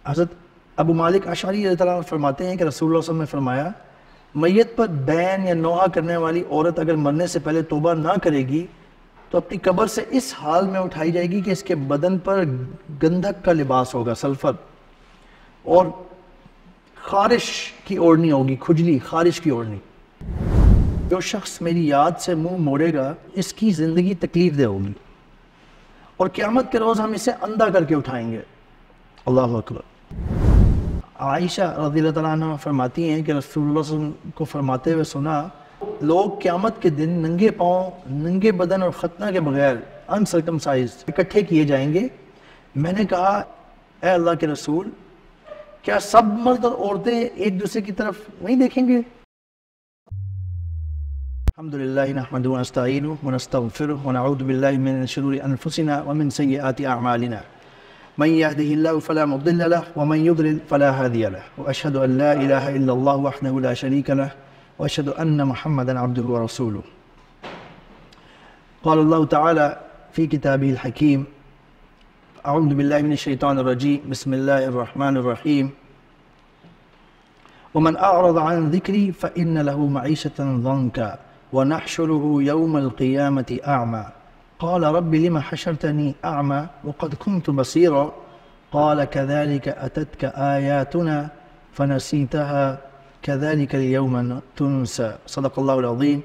حضرت ابو مالک اشعری رضی اللہ عنہ فرماتے ہیں کہ رسول اللہ صلی اللہ علیہ وسلم نے فرمایا میت پر بین یا نوحہ کرنے والی عورت اگر مرنے سے پہلے توبہ نہ کرے گی تو اپنی قبر سے اس حال میں اٹھائی جائے گی کہ اس کے بدن پر گندھک کا لباس ہوگا، سلفر، اور خارش کی اوڑھنی ہوگی، کھجلی خارش کی اوڑھنی۔ جو شخص میری یاد سے منہ موڑے گا اس کی زندگی تکلیف دہ ہوگی، اور قیامت کے روز ہم اسے اندھا کر کے اٹھائیں گے۔ اللہ اکبر۔ عائشہ رضی اللہ عنہ فرماتی ہیں کہ رسول اللہ صلی اللہ علیہ وسلم کو فرماتے ہوئے سنا، لوگ قیامت کے دن ننگے پاؤں، ننگے بدن اور ختنہ کے بغیر انسرکمسائزڈ اکٹھے کیے جائیں گے۔ میں نے کہا اے اللہ کے رسول، کیا سب مرد اور عورتیں ایک دوسرے کی طرف نہیں دیکھیں گے؟ الحمدللہ نحمدہ ونستعینہ ونستغفرہ ونعوذ باللہ من شرور انفسنا ومن سیئات اعمالنا من يهده الله فلا مضل له ومن يضلل فلا هادي له واشهد ان لا اله الا الله وحده لا شريك له واشهد ان محمدا عبده ورسوله. قال الله تعالى في كتابه الحكيم اعوذ بالله من الشيطان الرجيم بسم الله الرحمن الرحيم ومن اعرض عن ذكري فان له معيشة ضنكا ونحشره يوم القيامة اعمى قال رب لما حشرتني أعمى وقد كنت بصيرا قال كذلك أتتك آياتنا فنسيتها كذلك اليوم تنسى. صدق الله العظيم.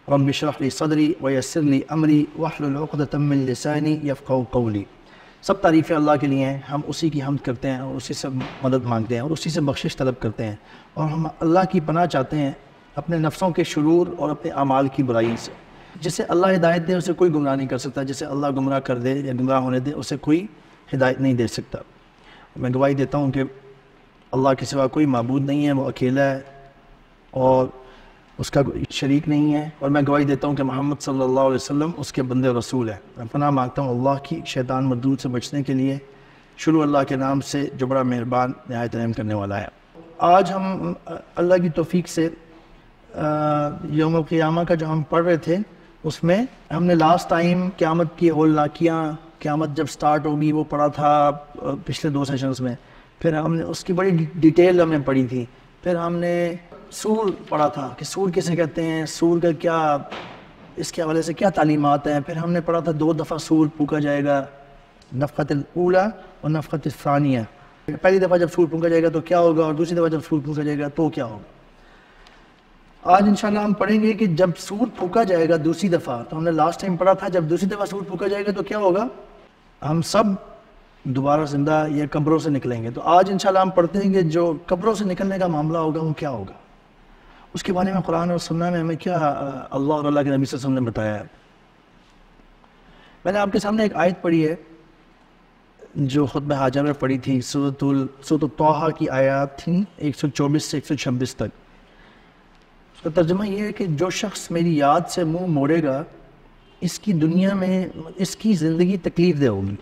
رب اشرح لي صدري ويسر لي أمري واحلل عقدة من لساني يفقهوا قولي. سب تعریفیں اللہ کے لیے ہیں، ہم اسی کی حمد کرتے ہیں اور اسی سے مدد مانگتے ہیں اور اسی سے بخشش طلب کرتے ہیں، اور ہم اللہ کی پناہ چاہتے ہیں اپنے نفسوں کے شرور اور اپنے اعمال کی برائی سے۔ جسے اللہ ہدایت دے اسے کوئی گمراہ نہیں کر سکتا، جسے اللہ گمراہ کر دے یا گمراہ ہونے دے اسے کوئی ہدایت نہیں دے سکتا۔ میں گواہی دیتا ہوں کہ اللہ کے سوا کوئی معبود نہیں ہے، وہ اکیلا ہے اور اس کا کوئی شریک نہیں ہے، اور میں گواہی دیتا ہوں کہ محمد صلی اللہ علیہ وسلم اس کے بندے اور رسول ہیں۔ میں پناہ مانگتا ہوں اللہ کی شیطان مردود سے بچنے کے لیے، شروع اللہ کے نام سے جو بڑا مہربان نہایت رحم کرنے والا ہے۔ آج ہم اللہ کی توفیق سے یوم القیامہ کا جو ہم پڑھ رہے تھے اس میں ہم نے لاسٹ ٹائم قیامت کی ہولناکیاں، قیامت جب سٹارٹ ہوگی وہ پڑھا تھا پچھلے 2 سیشنز میں، پھر ہم نے اس کی بڑی ڈیٹیل ہم نے پڑھی تھی، پھر ہم نے سور پڑھا تھا کہ سور کسے کہتے ہیں، سور کا کیا، اس کے حوالے سے کیا تعلیمات ہیں، پھر ہم نے پڑھا تھا 2 دفعہ سور پھونکا جائے گا، نفخۃ الاولیٰ اور نفخۃ الثانیہ۔ پہلی دفعہ جب سور پھونکا جائے گا تو کیا ہوگا، اور دوسری دفعہ جب سور پھونکا جائے گا تو کیا ہوگا۔ آج انشاءاللہ ہم پڑھیں گے کہ جب سور پھونکا جائے گا دوسری دفعہ، تو ہم نے لاسٹ ٹائم پڑھا تھا جب دوسری دفعہ سور پھونکا جائے گا تو کیا ہوگا، ہم سب دوبارہ زندہ یا قبروں سے نکلیں گے۔ تو آج انشاءاللہ ہم پڑھتے ہیں کہ جو قبروں سے نکلنے کا معاملہ ہوگا وہ کیا ہوگا، اس کے بارے میں قرآن اور سنہ میں ہمیں کیا اللہ اور اللہ کے نبی صلی اللہ علیہ وسلم نے بتایا ہے۔ میں نے آپ کے سامنے ایک آیت پڑھی ہے جو خطبہ حاجہ میں پڑھی تھی، سورۃ طٰہٰ کی آیات تھیں 124 سے 126 تک۔ اس کا ترجمہ یہ ہے کہ جو شخص میری یاد سے منہ موڑے گا اس کی دنیا میں اس کی زندگی تکلیف دہ ہوگی،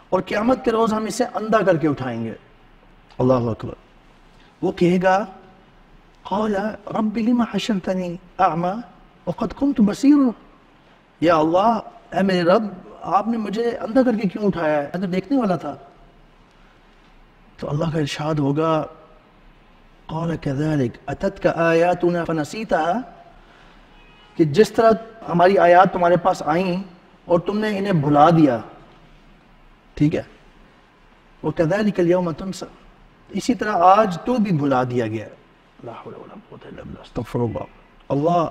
اور قیامت کے روز ہم اسے اندھا کر کے اٹھائیں گے۔ اللہ اکبر۔ وہ کہے گا قال رب لما حشرتنی اعمی وقد كنت بصیرا، یا اللہ اے میرے رب آپ نے مجھے اندھا کر کے کیوں اٹھایا ہے، میں تو دیکھنے والا تھا۔ تو اللہ کا ارشاد ہوگا قال كذلك اتتك آیاتنا فنسیتها، کہ جس طرح ہماری آیات تمہارے پاس آئیں اور تم نے انہیں بھلا دیا، ٹھیک ہے، وكذلك اليوم تنسى، اسی طرح آج تو بھی بھلا دیا گیا۔ لا حول ولا قوة الا بالله، استغفر اللہ۔ اللہ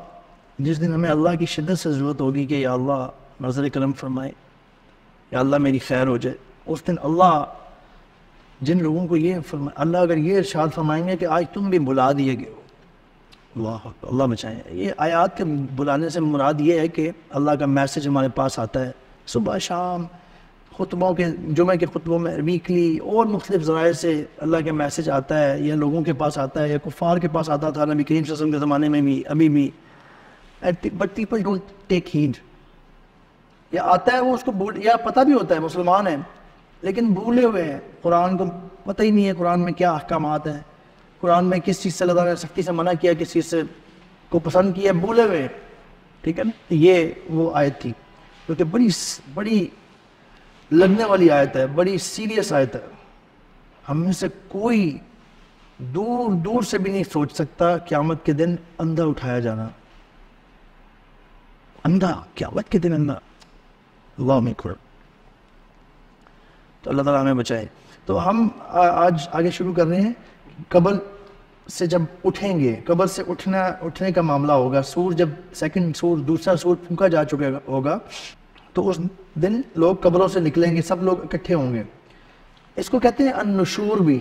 جس دن ہمیں اللہ کی شدت سے ضرورت ہوگی کہ یا اللہ نظر کرم فرمائے، یا اللہ میری خیر ہو جائے، اس دن اللہ جن لوگوں کو یہ اللہ اگر یہ ارشاد فرمائیں گے کہ آج تم بھی بھلا دیے گئے ہو، اللہ بچائیں۔ یہ آیات کے بلانے سے مراد یہ ہے کہ اللہ کا میسج ہمارے پاس آتا ہے صبح شام، خطبوں کے جمعہ کے خطبوں میں، ویکلی اور مختلف ذرائع سے اللہ کا میسج آتا ہے، یا لوگوں کے پاس آتا ہے، یا کفار کے پاس آتا تھا نبی کریم صلی اللہ علیہ وسلم کے زمانے میں بھی، ابھی بھی، but people don't take heed. یا آتا ہے وہ اس کو یا پتہ بھی ہوتا ہے مسلمان ہیں لیکن بھولے ہوئے ہیں، قرآن کو پتہ ہی نہیں ہے قرآن میں کیا احکامات ہیں، قرآن میں کس چیز سے اللہ تعالیٰ نے سختی سے منع کیا، کس چیز سے کو پسند کیا، بھولے ہوئے ہیں، ٹھیک ہے نا۔ یہ وہ آیت تھی کیونکہ بڑی لگنے والی آیت ہے، بڑی سیریس آیت ہے۔ ہم میں سے کوئی دور دور سے بھی نہیں سوچ سکتا قیامت کے دن اندھا اٹھایا جانا. اندھا قیامت کے دن اندھا, اللہ اکبر. تو اللہ تعالیٰ ہمیں بچائے. تو ہم آج آگے شروع کر رہے ہیں. قبر سے جب اٹھیں گے, قبر سے اٹھنے کا معاملہ ہوگا, سور جب سیکنڈ سور, دوسرا سور پھونکا جا چکا ہوگا, تو اس دن لوگ قبروں سے نکلیں گے, سب لوگ اکٹھے ہوں گے. اس کو کہتے ہیں النشور بھی.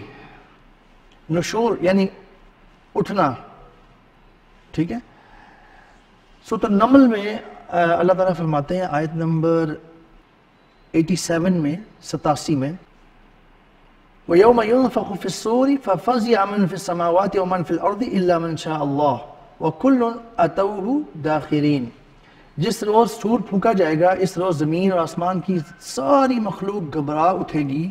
نشور یعنی اٹھنا, ٹھیک ہے. سورۃ النمل میں اللہ تعالیٰ فرماتے ہیں آیت نمبر 87 میں, 87 میں, وَيَوْمَ يُنفَخُ فِي الصُّورِ فَفَزِعَ مَنْ فِي السَّمَاوَاتِ وَمَنْ فِي الْأَرْضِ إِلَّا مَنْ شَاءَ اللَّهُ وَكُلٌّ أَتَوْهُ دَاخِرِينَ. جس روز سور پھونکا جائے گا, اس روز زمین اور آسمان کی ساری مخلوق گھبرا اٹھے گی,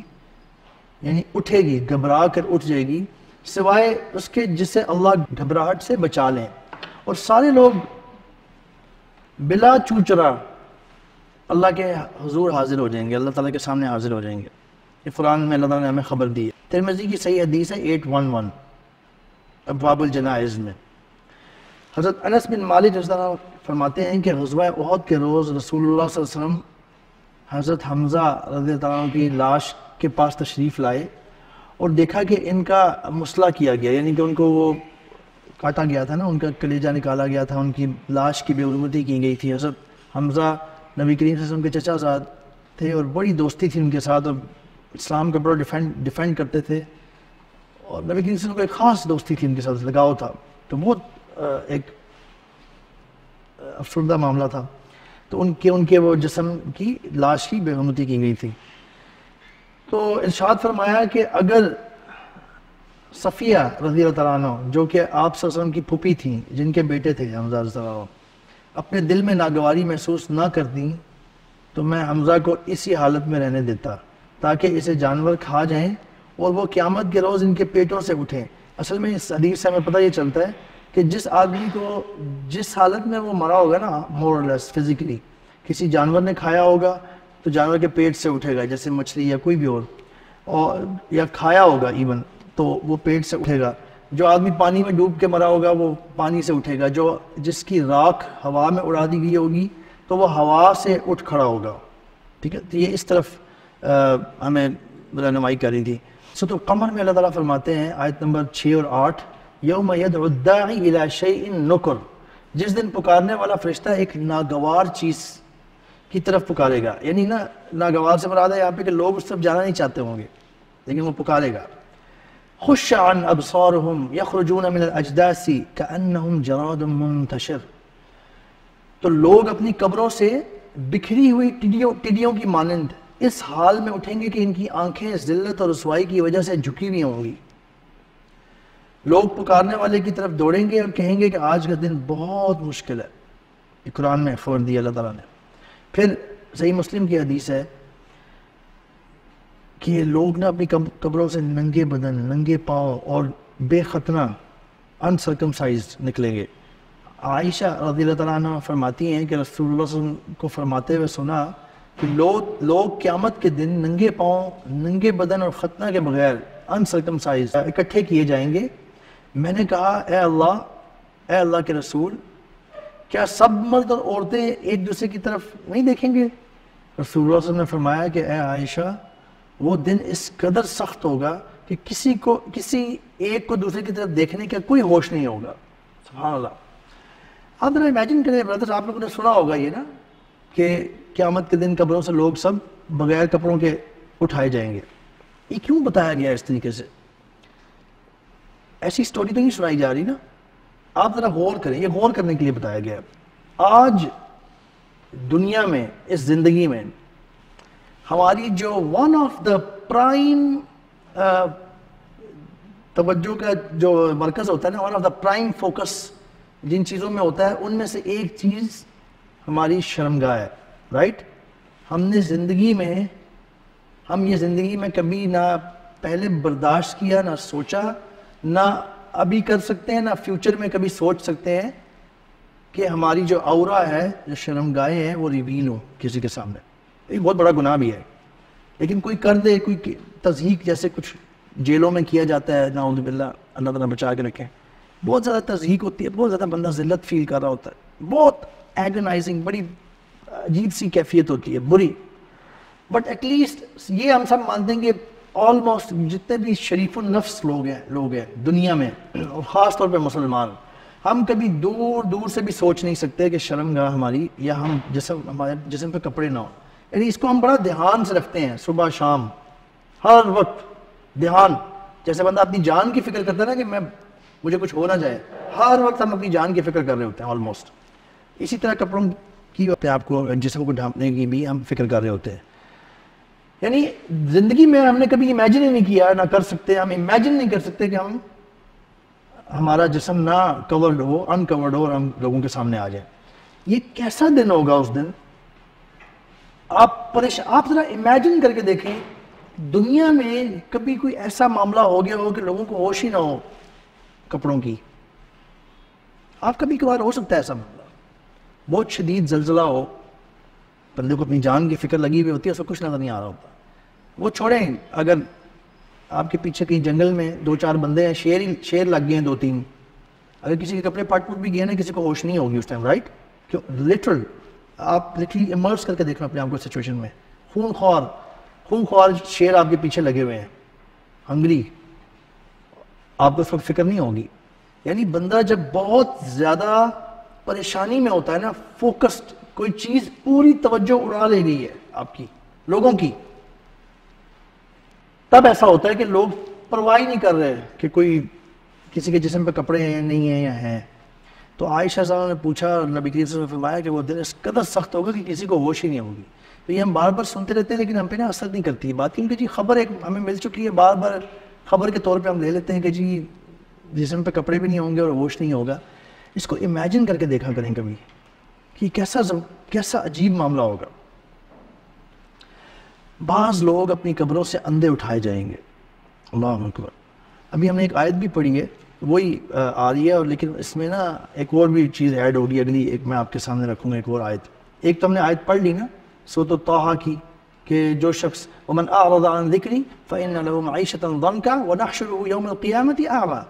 یعنی اٹھے گی, گھبرا کر اٹھ جائے گی, سوائے اس کے جسے اللہ گھبراہٹ سے بچا لیں. اور سارے لوگ بلا چوچرا اللہ کے حضور حاضر ہو جائیں گے, اللہ تعالیٰ کے سامنے حاضر ہو جائیں گے. یہ قرآن میں اللہ تعالیٰ نے ہمیں خبر دی ہے. ترمذی کی صحیح حدیث ہے 811 ابواب الجنائز میں. حضرت انس بن مالک رضی اللہ عنہ فرماتے ہیں کہ غزوہ احد کے روز رسول اللہ صلی اللہ علیہ وسلم حضرت حمزہ رضی اللہ عنہ کی لاش کے پاس تشریف لائے اور دیکھا کہ ان کا مسئلہ کیا گیا, یعنی کہ ان کو وہ کاٹا گیا تھا نا, ان کا کلیجہ نکالا گیا تھا, ان کی لاش کی بے حرمتی کی گئی تھی. حضرت حمزہ نبی کریم صلی اللہ علیہ وسلم کے چچا زاد تھے اور بڑی دوستی تھی ان کے ساتھ, اور اسلام کا بڑا ڈیفینڈ کرتے تھے, اور نبی کریم صلی اللہ علیہ وسلم کو ایک خاص دوستی تھی ان کے ساتھ, لگاؤ تھا. تو بہت ایک افسردہ معاملہ تھا. تو ان کے وہ جسم کی لاش کی بے حرمتی کی گئی تھی. تو ارشاد فرمایا کہ اگر صفیہ رضی اللہ تعالیٰ عنہ, جو کہ آپ صلی اللہ علیہ وسلم کی پھوپھی تھیں, جن کے بیٹے تھے حمزہ رضی اللہ عنہ, اپنے دل میں ناگواری محسوس نہ کرتی تو میں حمزہ کو اسی حالت میں رہنے دیتا تاکہ اسے جانور کھا جائیں اور وہ قیامت کے روز ان کے پیٹوں سے اٹھیں. اصل میں اس حدیث سے ہمیں پتہ یہ چلتا ہے کہ جس آدمی کو جس حالت میں وہ مرا ہوگا نا, مور اور لیس فزیکلی, کسی جانور نے کھایا ہوگا تو جانور کے پیٹ سے اٹھے گا, جیسے مچھلی یا کوئی بھی اور یا کھایا ہوگا ایون, تو وہ پیٹ سے اٹھے گا. جو آدمی پانی میں ڈوب کے مرا ہوگا وہ پانی سے اٹھے گا. جو جس کی راکھ ہوا میں اڑا دی گئی ہوگی تو وہ ہوا سے اٹھ کھڑا ہوگا. ٹھیک ہے, تو یہ اس طرف ہمیں رہنمائی کر رہی تھی. سورۃ القمر میں اللہ تعالیٰ فرماتے ہیں آیت نمبر 6 اور 8, یوم یدعو الداعی الی شیء نکر, جس دن پکارنے والا فرشتہ ایک ناگوار چیز کی طرف پکارے گا. یعنی نا ناگوار سے مراد ہے یہاں پہ کہ لوگ اس طرف جانا نہیں چاہتے ہوں گے, لیکن وہ پکارے گا. خش عن ابصارهم یخرجون من الاجداث کانہم جراد منتشر. تو لوگ اپنی قبروں سے بکھری ہوئی ٹڈیوں کی مانند اس حال میں اٹھیں گے کہ ان کی آنکھیں ذلت اور رسوائی کی وجہ سے جھکی ہوئی ہوں گی. لوگ پکارنے والے کی طرف دوڑیں گے اور کہیں گے کہ آج کا دن بہت مشکل ہے. یہ قرآن میں خبر دی اللہ تعالیٰ نے. پھر صحیح مسلم کی حدیث ہے کہ لوگ نا اپنی قبروں سے ننگے بدن, ننگے پاؤں اور بے ختنہ انسرکمسائزڈ نکلیں گے. عائشہ رضی اللہ تعالیٰ عنہ فرماتی ہیں کہ رسول اللہ صلی اللہ علیہ وسلم کو فرماتے ہوئے سنا کہ لوگ قیامت کے دن ننگے پاؤں, ننگے بدن اور ختنہ کے بغیر انسرکمسائزڈ اکٹھے کیے جائیں گے. میں نے کہا اے اللہ کے رسول, کیا سب مرد اور عورتیں ایک دوسرے کی طرف نہیں دیکھیں گے؟ رسول اللہ صلی اللہ علیہ وسلم نے فرمایا کہ اے عائشہ, وہ دن اس قدر سخت ہوگا کہ کسی ایک کو دوسرے کی طرف دیکھنے کا کوئی ہوش نہیں ہوگا. سبحان اللہ. آپ ذرا امیجن کریں برادرز, آپ لوگوں نے سنا ہوگا یہ نا کہ قیامت کے دن قبروں سے لوگ سب بغیر کپڑوں کے اٹھائے جائیں گے. یہ کیوں بتایا گیا اس طریقے سے؟ ایسی سٹوری تو نہیں سنائی جا رہی نا. آپ ذرا غور کریں, یہ غور کرنے کے لیے بتایا گیا. آج دنیا میں, اس زندگی میں, ہماری جو ون آف دا پرائم توجہ کا جو مرکز ہوتا ہے نا, one of the prime focus جن چیزوں میں ہوتا ہے, ان میں سے ایک چیز ہماری شرمگاہ ہے. رائٹ؟ ہم یہ زندگی میں کبھی نہ پہلے برداشت کیا, نہ سوچا, نہ ابھی کر سکتے ہیں, نہ فیوچر میں کبھی سوچ سکتے ہیں کہ ہماری جو اورا ہے, جو شرمگاہیں ہیں, وہ ریویل ہو کسی کے سامنے. یہ بہت بڑا گناہ بھی ہے, لیکن کوئی کر دے, کوئی تضحیق جیسے کچھ جیلوں میں کیا جاتا ہے، نعوذ باللہ، اللہ تعالیٰ بچا کے رکھیں. بہت زیادہ تضحیق ہوتی ہے، بہت زیادہ بندہ ذلت فیل کر رہا ہوتا ہے، بہت ایگنائزنگ، بڑی عجیب سی کیفیت ہوتی ہے، بری. بٹ ایٹ لیسٹ یہ ہم سب مانتے ہیں کہ آلموسٹ جتنے بھی شریف النفس لوگ ہیں دنیا میں، اور خاص طور پہ مسلمان، ہم کبھی دور دور سے بھی سوچ نہیں سکتے کہ شرم گاہ ہماری یا ہم ہمارے جسم پہ کپڑے نہ ہوں. یعنی اس کو ہم بڑا دھیان سے رکھتے ہیں، صبح شام ہر وقت دھیان. جیسے بندہ اپنی جان کی فکر کرتا ہے نا کہ مجھے کچھ ہو نہ جائے، ہر وقت ہم اپنی جان کی فکر کر رہے ہوتے ہیں آلموسٹ. اسی طرح کپڑوں کی آپ کو جسم کو ڈھانپنے کی بھی ہم فکر کر رہے ہوتے ہیں. یعنی زندگی میں ہم نے کبھی امیجن ہی نہیں کیا، نہ کر سکتے، ہم امیجن نہیں کر سکتے کہ ہمارا جسم نہ کورڈ ہو، انکورڈ ہو، اور ہم لوگوں کے سامنے آ جائیں. یہ کیسا دن ہوگا اس دن؟ آپ ذرا امیجن کر کے دیکھیں، دنیا میں کبھی کوئی ایسا معاملہ ہو گیا ہو کہ لوگوں کو ہوش ہی نہ ہو کپڑوں کی. آپ کبھی کبھار ہو سکتا ہے ایسا معاملہ، بہت شدید زلزلہ ہو، بندے کو اپنی جان کی فکر لگی ہوئی ہوتی ہے، اس کو کچھ نظر نہیں آ رہا ہوتا. وہ چھوڑیں، اگر آپ کے پیچھے کہیں جنگل میں 2-4 بندے ہیں، شیر لگ گئے ہیں 2-3، اگر کسی کے کپڑے پٹ بھی گئے نا، کسی کو ہوش نہیں ہوگی اس ٹائم، رائٹ؟ آپ لٹرلی امرس کر کے دیکھنا اپنے آپ کو سچویشن میں. خون خوار شیر آپ کے پیچھے لگے ہوئے ہیں، ہنگری، آپ کو اس وقت فکر نہیں ہوگی. یعنی بندہ جب بہت زیادہ پریشانی میں ہوتا ہے نا، فوکسڈ، کوئی چیز پوری توجہ اڑا لے گئی ہے آپ کی، لوگوں کی، تب ایسا ہوتا ہے کہ لوگ پرواہ نہیں کر رہے کہ کوئی کسی کے جسم پہ کپڑے ہیں نہیں ہیں یا ہیں. تو عائشہ صاحب نے پوچھا، نبی کریم صلی اللہ علیہ وسلم نے فرمایا کہ وہ دن اس قدر سخت ہوگا کہ کسی کو ہوش ہی نہیں ہوگی. تو یہ ہم بار بار سنتے رہتے ہیں لیکن ہم پہ نا اثر نہیں کرتی یہ بات، کیونکہ جی خبر ایک ہمیں مل چکی ہے، بار بار خبر کے طور پہ ہم لے لیتے ہیں کہ جی جسم پہ کپڑے بھی نہیں ہوں گے اور ہوش نہیں ہوگا. اس کو امیجن کر کے دیکھا کریں کبھی کہ کیسا عجیب معاملہ ہوگا. بعض لوگ اپنی قبروں سے اندھے اٹھائے جائیں گے. اللہ اکبر. ابھی ہم نے ایک آیت بھی پڑھی ہے، وہی آ رہی ہے، اور لیکن اس میں نا ایک اور بھی چیز ایڈ ہوگی، اگلی ایک میں آپ کے سامنے رکھوں گا، ایک اور آیت. ایک تو ہم نے آیت پڑھ لی نا سورۃ طٰہٰ کی، کہ جو شخص ومن اعرض عن ذکری فإن له معیشۃ ضنکا ونحشره یوم القیامۃ اعمی،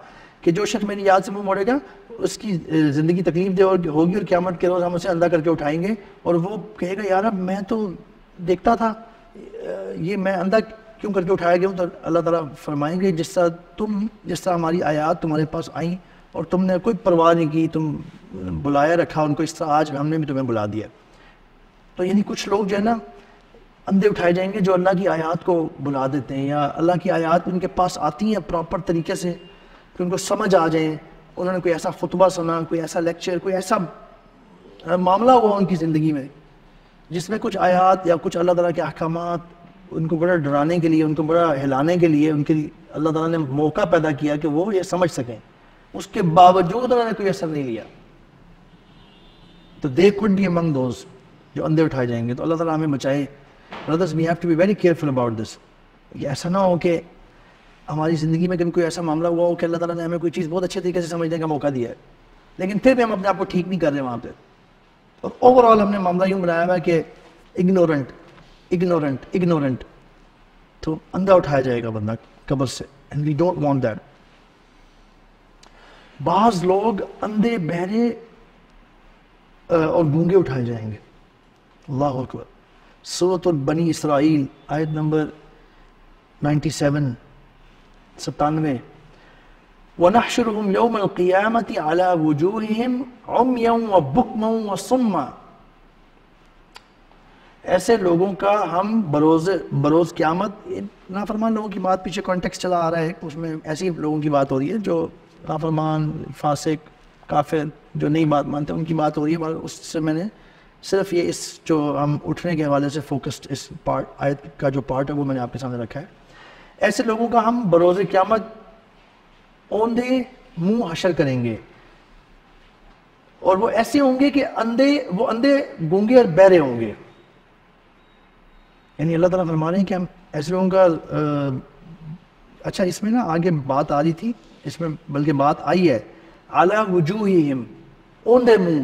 کہ جو شخص میری یاد سے منہ موڑے گا اس کی زندگی تکلیف دہ ہوگی، اور قیامت کے روز ہم اسے اندھا کر کے اٹھائیں گے، اور وہ کہے گا یار اب میں تو دیکھتا تھا، یہ میں اندھا کیوں کر کے اٹھایا گیا ہوں؟ تو اللہ تعالیٰ فرمائیں گے جس طرح ہماری آیات تمہارے پاس آئیں اور تم نے کوئی پرواہ نہیں کی، تم بلایا رکھا ان کو، اس طرح آج ہم نے بھی تمہیں بلا دیا. تو یعنی کچھ لوگ جو ہے نا اندھے اٹھائے جائیں گے جو اللہ کی آیات کو بلا دیتے ہیں، یا اللہ کی آیات ان کے پاس آتی ہیں پراپر طریقے سے کہ ان کو سمجھ آ جائیں، انہوں نے کوئی ایسا خطبہ سنا، کوئی ایسا لیکچر، کوئی ایسا معاملہ ہوا ان کی زندگی میں جس میں کچھ آیات یا کچھ اللہ تعالیٰ کے احکامات ان کو بڑا ڈرانے کے لیے، ان کو بڑا ہلانے کے لیے، ان کے لیے اللہ تعالیٰ نے موقع پیدا کیا کہ وہ یہ سمجھ سکیں، اس کے باوجود انہوں نے کوئی اثر نہیں لیا. تو they could be among those جو اندھے اٹھائے جائیں گے. تو اللہ تعالیٰ ہمیں بچائے. Brothers, we have to be very careful about this. یہ ایسا نہ ہو کہ ہماری زندگی میں کبھی کوئی ایسا معاملہ ہوا ہو کہ اللہ تعالیٰ نے ہمیں کوئی چیز بہت اچھے طریقے سے سمجھنے کا موقع دیا ہے لیکن پھر بھی ہم اپنے آپ کو ٹھیک نہیں کر رہے وہاں پہ، اور اوور آل ہم نے معاملہ یوں بنایا ہوا ہے کہ اگنورنٹ. تو اندھا اٹھایا جائے گا بندہ قبر سے، and we don't want that. بعض لوگ اندھے، بہرے اور گونگے اٹھائے جائیں گے. اللہ اکبر. سورۃ بنی اسرائیل آیت نمبر 97 وَنَحْشُرُهُمْ يَوْمَ الْقِيَامَةِ عَلَى وُجُوهِهِمْ عُمْيًا وَبُكْمًا وَصُمًّا. ایسے لوگوں کا ہم بروز قیامت، نافرمان لوگوں کی بات پیچھے کانٹیکس چلا آ رہا ہے، اس میں ایسی لوگوں کی بات ہو رہی ہے جو نافرمان، فاسق، کافر، جو نئی بات مانتے ہیں ان کی بات ہو رہی ہے. اس سے میں نے صرف یہ اس جو ہم اٹھنے کے حوالے سے فوکسڈ اس پارٹ آیت کا جو پارٹ ہے وہ میں نے آپ کے سامنے رکھا ہے. ایسے لوگوں کا ہم بروز قیامت اوندھے منہ حشر کریں گے، اور وہ ایسے ہوں گے کہ اندھے گونگے اور بہرے ہوں گے. یعنی اللہ تعالیٰ فرما رہے ہیں کہ ہم ایسے لوگوں کا اچھا اس میں نا آگے بات آ رہی تھی، اس میں بلکہ بات آئی ہے علی وجوہہم، اوندھے منہ،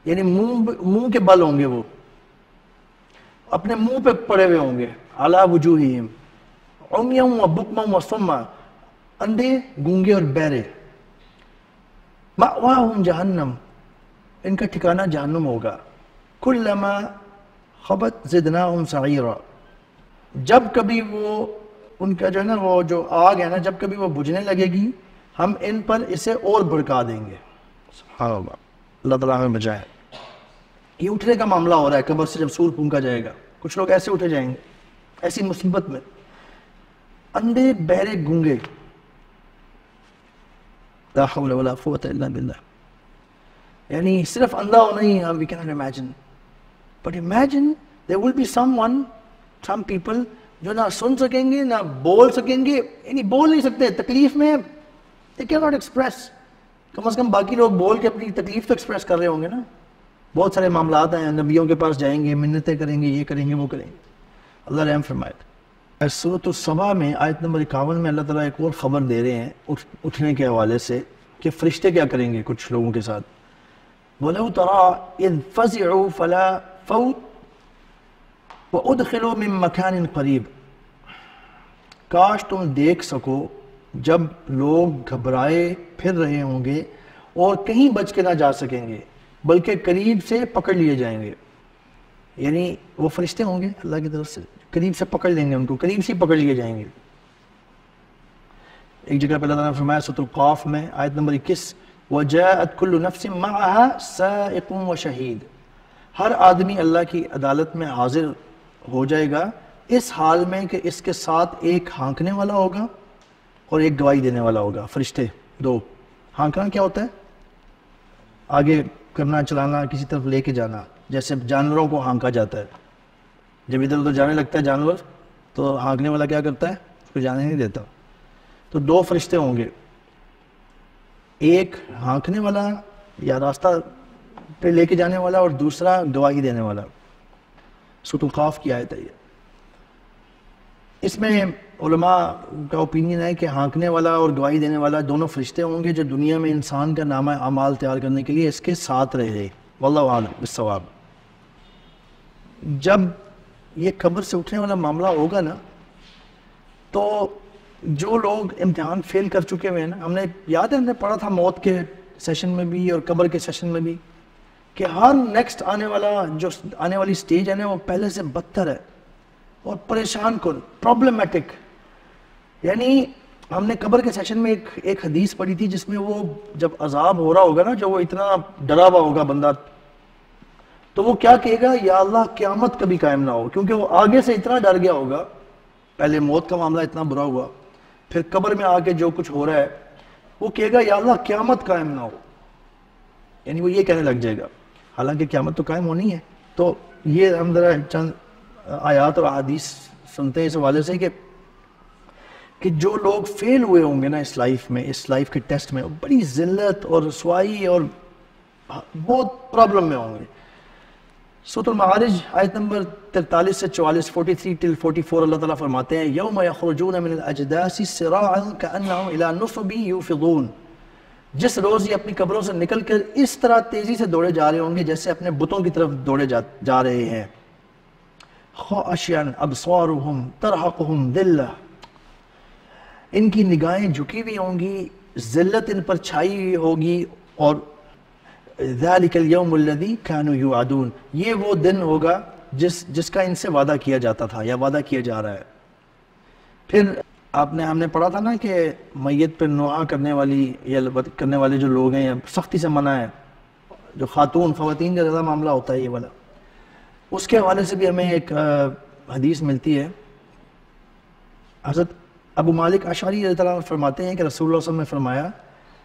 یعنی منہ کے بل ہوں گے، وہ اپنے منہ پہ پڑے ہوئے ہوں گے. علی وجوہہم، عمیًا وبکمًا وصمًا، اندھے گونگے اور بہرے. مأواہم جہنم، ان کا ٹھکانہ جہنم ہوگا. کلما خبت زدناہم سعیرا، جب کبھی وہ ان کا جو ہے نا وہ جو آگ ہے نا جب کبھی وہ بجھنے لگے گی ہم ان پر اسے اور بھڑکا دیں گے. سبحان اللہ، اللہ تعالیٰ ہمیں بچائے. یہ اٹھنے کا معاملہ ہو رہا ہے قبر سے جب سور پھونکا جائے گا. کچھ لوگ ایسے اٹھے جائیں گے ایسی مصیبت میں، اندھے بہرے گونگے. لا حول ولا قوة الا باللہ. یعنی صرف اندھا ہونا ہی we cannot imagine. But imagine there will be someone, some people جو نہ سن سکیں گے نہ بول سکیں گے، یعنی بول نہیں سکتے، تکلیف میں they cannot express. کم از کم باقی لوگ بول کے اپنی تکلیف تو ایکسپریس کر رہے ہوں گے نا. بہت سارے معاملات ہیں، نبیوں کے پاس جائیں گے، منتیں کریں گے، یہ کریں گے وہ کریں گے. اللہ رحم فرمائے. سورۃ الصبا میں آیت نمبر 51 میں اللہ تعالیٰ ایک اور خبر دے رہے ہیں اٹھنے کے حوالے سے کہ فرشتے کیا کریں گے کچھ لوگوں کے ساتھ. وَلَوْ تَرَىٰ إِذْ فَزِعُوا فَلَا فَوْتَ وَأُدْخِلُوا مِن مَكَانٍ قَرِيبٍ. کاش تم دیکھ سکو جب لوگ گھبرائے پھر رہے ہوں گے اور کہیں بچ کے نہ جا سکیں گے بلکہ قریب سے پکڑ لیے جائیں گے. یعنی وہ فرشتے ہوں گے اللہ کی طرف سے، قریب سے پکڑ لیں گے ان کو، قریب سے پکڑ لیے جائیں گے. ایک جگہ پہ اللہ تعالیٰ نے فرمایا سورۃ القاف میں آیت نمبر 21 وَجَاءَتْ كُلُّ نَفْسٍ مَعَهَا سَائِقٌ وَشَهِيدٌ. ہر آدمی اللہ کی عدالت میں حاضر ہو جائے گا اس حال میں کہ اس کے ساتھ ایک ہانکنے والا ہوگا اور ایک گواہی دینے والا ہوگا. فرشتے دو. ہانکنا کیا ہوتا ہے؟ آگے کرنا، چلانا، کسی طرف لے کے جانا. جیسے جانوروں کو ہانکا جاتا ہے، جب ادھر ادھر جانے لگتا ہے جانور تو ہانکنے والا کیا کرتا ہے؟ اس کو جانے نہیں دیتا. تو دو فرشتے ہوں گے، ایک ہانکنے والا یا راستہ پہ لے کے جانے والا اور دوسرا گواہی دینے والا. سورۃ القاف کی آیت ہے یہ. اس میں علماء کا اوپینین ہے کہ ہانکنے والا اور گواہی دینے والا دونوں فرشتے ہوں گے جو دنیا میں انسان کا نامہ اعمال تیار کرنے کے لیے اس کے ساتھ رہے. واللہ اعلم بالصواب. جب یہ قبر سے اٹھنے والا معاملہ ہوگا نا تو جو لوگ امتحان فیل کر چکے ہوئے ہیں نا، ہم نے یاد ہے ہم نے پڑھا تھا موت کے سیشن میں بھی اور قبر کے سیشن میں بھی کہ ہر نیکسٹ آنے والی سٹیج ہے نا وہ پہلے سے بدتر ہے اور پریشان کن، پرابلمیٹک. یعنی ہم نے قبر کے سیشن میں ایک حدیث پڑھی تھی جس میں وہ جب عذاب ہو رہا ہوگا نا، جو وہ اتنا ڈرا ہوا ہوگا بندہ، تو وہ کیا کہے گا؟ یا اللہ قیامت کبھی قائم نہ ہو. کیونکہ وہ آگے سے اتنا ڈر گیا ہوگا، پہلے موت کا معاملہ اتنا برا ہوا، پھر قبر میں آ کے جو کچھ ہو رہا ہے وہ کہے گا یا اللہ قیامت قائم نہ ہو. یعنی وہ یہ کہنے لگ جائے گا، حالانکہ قیامت تو قائم ہونی ہے. تو یہ ہم ذرا چند آیات اور احادیث سنتے ہیں اس حوالے سے کہ جو لوگ فیل ہوئے ہوں گے نا اس لائف کے ٹیسٹ میں، بڑی ذلت اور رسوائی اور بہت پرابلم میں ہوں گے. سورۃ المعارج آیت نمبر 43 سے 44 43 till 44 اللہ تعالیٰ فرماتے ہیں یوم یخرجون من الاجداث سراعا کانہم الی نصب یوفضون. جس روز یہ اپنی قبروں سے نکل کر اس طرح تیزی سے دوڑے جا رہے ہوں گے جیسے اپنے بتوں کی طرف دوڑے جا رہے ہیں. خاشعا ابصارهم ترهقهم ذلہ، ان کی نگاہیں جھکی ہوئی ہوں گی، ذلت ان پر چھائی ہوئی ہوگی. اور ذالک الیوم الذی کانوا یوعدون، یہ وہ دن ہوگا جس کا ان سے وعدہ کیا جاتا تھا یا وعدہ کیا جا رہا ہے. پھر ہم نے پڑھا تھا نا کہ میت پر نوحہ کرنے والی یا کرنے والے جو لوگ ہیں سختی سے منع ہے، جو خواتین کا زیادہ معاملہ ہوتا ہے یہ والا. اس کے حوالے سے بھی ہمیں ایک حدیث ملتی ہے. حضرت ابو مالک اشعری رضی اللہ عنہ فرماتے ہیں کہ رسول اللہ صلی اللہ علیہ وسلم نے فرمایا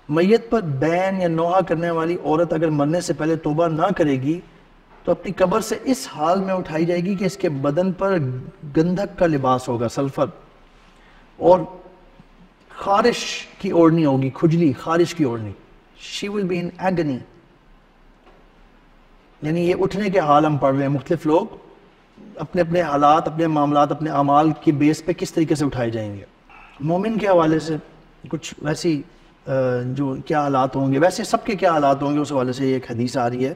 میت پر بین یا نوحہ کرنے والی عورت اگر مرنے سے پہلے توبہ نہ کرے گی تو اپنی قبر سے اس حال میں اٹھائی جائے گی کہ اس کے بدن پر گندھک کا لباس ہوگا، سلفر، اور خارش کی اوڑھنی ہوگی، کھجلی، خارش کی اوڑھنی. she will be in agony. یعنی یہ اٹھنے کے حال ہم پڑھ رہے ہیں، مختلف لوگ اپنے اپنے حالات، اپنے معاملات، اپنے اعمال کی بیس پہ کس طریقے سے اٹھائے جائیں گے. مومن کے حوالے سے کچھ ویسی جو کیا حالات ہوں گے، ویسے سب کے کیا حالات ہوں گے اس حوالے سے ایک حدیث آ رہی ہے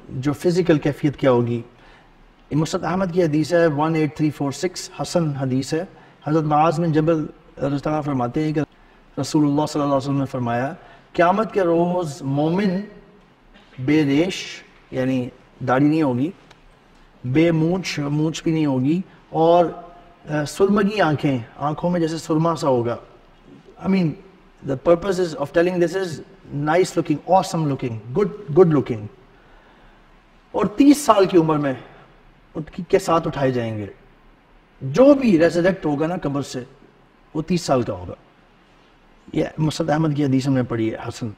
جو فزیکل کیفیت کیا ہوگی. مسند احمد کی حدیث ہے 18346، حسن حدیث ہے. حضرت معاذ بن جبل رضی اللہ عنہ فرماتے ہیں کہ رسول اللہ صلی اللہ علیہ وسلم نے فرمایا قیامت کے روز مومن بے ریش یعنی داڑھی نہیں ہوگی، بے مونچھ بھی نہیں ہوگی، اور سرمگی آنکھوں میں جیسے سرما سا ہوگا. I mean the purpose is of telling this is nice looking, awesome looking, good looking. اور 30 سال کی عمر میں کے ساتھ اٹھائے جائیں گے. جو بھی ریزریکٹ ہوگا نا قبر سے وہ 30 سال کا ہوگا. یہ مسند احمد کی حدیث ہم نے پڑھی ہے حسن.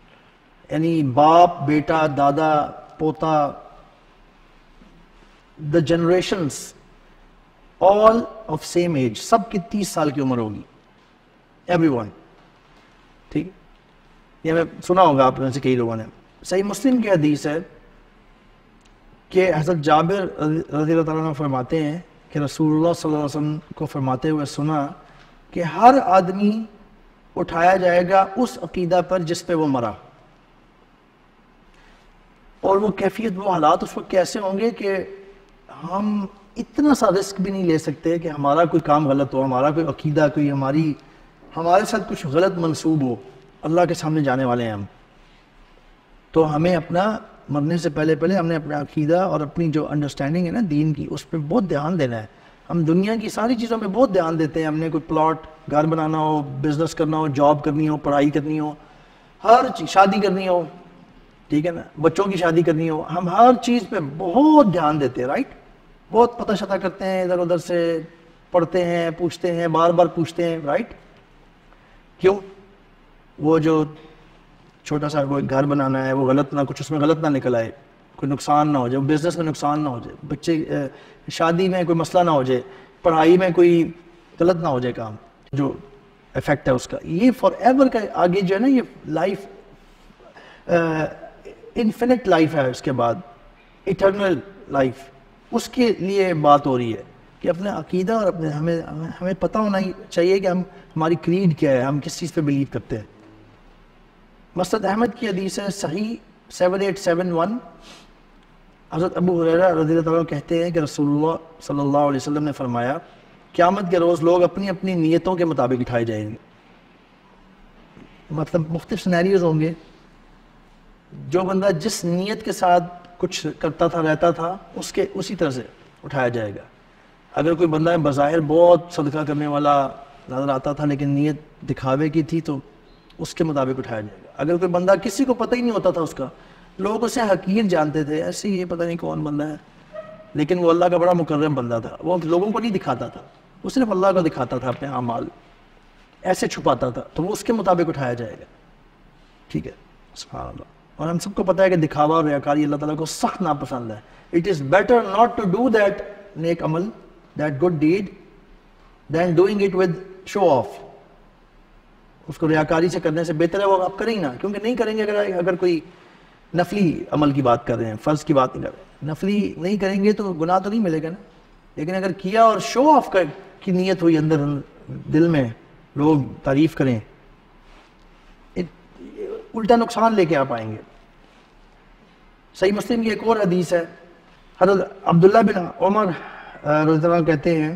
یعنی باپ بیٹا دادا پوتا، the generations all of same age، سب کی 30 سال کی عمر ہوگی. everyone. ٹھیک ہے، یہ میں سنا ہوگا آپ میں سے کئی لوگوں نے. صحیح مسلم کی حدیث ہے کہ حضرت جابر رضی اللہ تعالیٰ عنہ فرماتے ہیں کہ رسول اللہ صلی اللہ علیہ وسلم کو فرماتے ہوئے سنا کہ ہر آدمی اٹھایا جائے گا اس عقیدہ پر جس پہ وہ مرا. اور وہ کیفیت، وہ حالات اس وقت کیسے ہوں گے کہ ہم اتنا سا رسک بھی نہیں لے سکتے کہ ہمارا کوئی کام غلط ہو، ہمارا کوئی عقیدہ، کوئی ہمارے ساتھ کچھ غلط منسوب ہو. اللہ کے سامنے جانے والے ہیں ہم، تو ہمیں اپنا مرنے سے پہلے ہم نے اپنا عقیدہ اور اپنی جو انڈرسٹینڈنگ ہے نا دین کی، اس پہ بہت دھیان دینا ہے. ہم دنیا کی ساری چیزوں پہ بہت دھیان دیتے ہیں. ہم نے کوئی پلاٹ، گھر بنانا ہو، بزنس کرنا ہو، جاب کرنی ہو، پڑھائی کرنی ہو، ہر چیز، شادی کرنی ہو، ٹھیک ہے نا، بچوں کی شادی کرنی ہو، ہم ہر چیز پہ بہت دھیان دیتے ہیں. رائٹ، بہت پتہ شتہ کرتے ہیں، ادھر ادھر سے پڑھتے ہیں، پوچھتے ہیں، بار بار پوچھتے ہیں. رائٹ، کیوں؟ وہ جو چھوٹا سا کوئی گھر بنانا ہے وہ غلط نہ، کچھ اس میں غلط نہ نکل آئے، کوئی نقصان نہ ہو جائے، بزنس میں نقصان نہ ہو جائے، بچے شادی میں کوئی مسئلہ نہ ہو جائے، پڑھائی میں کوئی غلط نہ ہو جائے کام جو افیکٹ ہے اس کا. یہ فار ایور کا آگے جو ہے نا، یہ لائف انفینٹ لائف ہے، اس کے بعد ایٹرنل لائف، اس کے لیے بات ہو رہی ہے کہ اپنا عقیدہ اور اپنے ہمیں پتہ ہونا چاہیے کہ ہماری کریڈ کیا ہے، ہم کس چیز پہ بلیو کرتے ہیں. مسند احمد کی حدیث ہے صحیح 7871. حضرت ابو ہریرہ رضی اللہ عنہ کہتے ہیں کہ رسول اللہ صلی اللہ علیہ وسلم نے فرمایا قیامت کے روز لوگ اپنی اپنی نیتوں کے مطابق اٹھائے جائیں گے. مطلب مختلف سینیریوز ہوں گے. جو بندہ جس نیت کے ساتھ کچھ کرتا تھا رہتا تھا اسی طرح سے اٹھایا جائے گا. اگر کوئی بندہ بظاہر بہت صدقہ کرنے والا نظر آتا تھا لیکن نیت دکھاوے کی تھی تو اس کے مطابق اٹھایا جائے گا. اگر کوئی بندہ کسی کو پتہ ہی نہیں ہوتا تھا اس کا، لوگ اسے حقیر جانتے تھے، ایسے یہ پتہ نہیں کون بندہ ہے، لیکن وہ اللہ کا بڑا مکرم بندہ تھا، وہ لوگوں کو نہیں دکھاتا تھا، وہ صرف اللہ کو دکھاتا تھا، اپنے اعمال ایسے چھپاتا تھا، تو وہ اس کے مطابق اٹھایا جائے گا. ٹھیک ہے، سبحان اللہ. اور ہم سب کو پتہ ہے کہ دکھاوا اور ریاکاری اللہ تعالیٰ کو سخت ناپسند ہے. It is better not to do that نیک عمل، that good deed, then doing it with show off. اس کو ریاکاری سے کرنے سے بہتر ہے وہ آپ کریں نا، کیونکہ نہیں کریں گے. اگر کوئی نفلی عمل کی بات کر رہے ہیں، فرض کی بات نہیں کر رہے ہیں، نفلی نہیں کریں گے تو گناہ تو نہیں ملے گا نا. لیکن اگر کیا اور شو آف کی نیت ہوئی اندر دل میں، لوگ تعریف کریں، الٹا نقصان لے کے آپ آئیں گے. صحیح مسلم کی ایک اور حدیث ہے، حضرت عبداللہ بن عمر رضی اللہ عنہ کہتے ہیں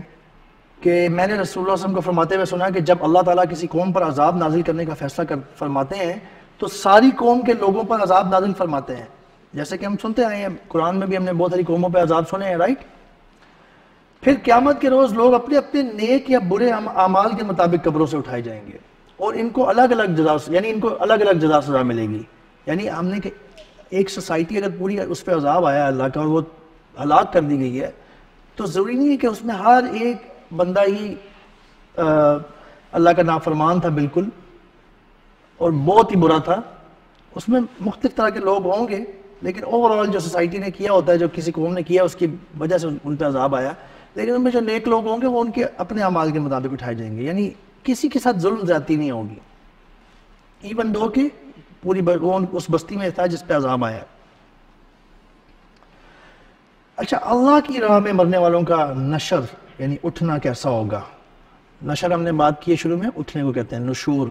کہ میں نے رسول اللہ صلی اللہ علیہ وسلم کو فرماتے ہوئے سنا کہ جب اللہ تعالیٰ کسی قوم پر عذاب نازل کرنے کا فیصلہ فرماتے ہیں تو ساری قوم کے لوگوں پر عذاب نازل فرماتے ہیں. جیسے کہ ہم سنتے آئے ہیں، قرآن میں بھی ہم نے بہت ساری قوموں پہ عذاب سنے ہیں. رائٹ، پھر قیامت کے روز لوگ اپنے اپنے نیک یا برے اعمال کے مطابق قبروں سے اٹھائے جائیں گے اور ان کو الگ الگ جزا، یعنی ان کو الگ الگ جزا سزا ملے گی. یعنی ہم نے ایک سوسائٹی اگر پوری اس پہ عذاب آیا اللہ کا اور وہ ہلاک کر دی گئی ہے تو ضروری نہیں ہے کہ اس میں ہر ایک بندہ ہی اللہ کا نافرمان تھا بالکل اور بہت ہی برا تھا. اس میں مختلف طرح کے لوگ ہوں گے، لیکن اوور آل جو سوسائٹی نے کیا ہوتا ہے، جو کسی قوم نے کیا اس کی وجہ سے ان پہ عذاب آیا. لیکن ان میں جو نیک لوگ ہوں گے وہ ان کے اپنے اعمال کے مطابق اٹھائے جائیں گے. یعنی کسی کے ساتھ ظلم زیادتی نہیں ہوگی، ایون دو کہ پوری وہ اس بستی میں تھا جس پہ عذاب آیا. اچھا، اللہ کی راہ میں مرنے والوں کا نشر یعنی اٹھنا کیسا ہوگا؟ نشر ہم نے بات کی ہے شروع میں، اٹھنے کو کہتے ہیں نشور.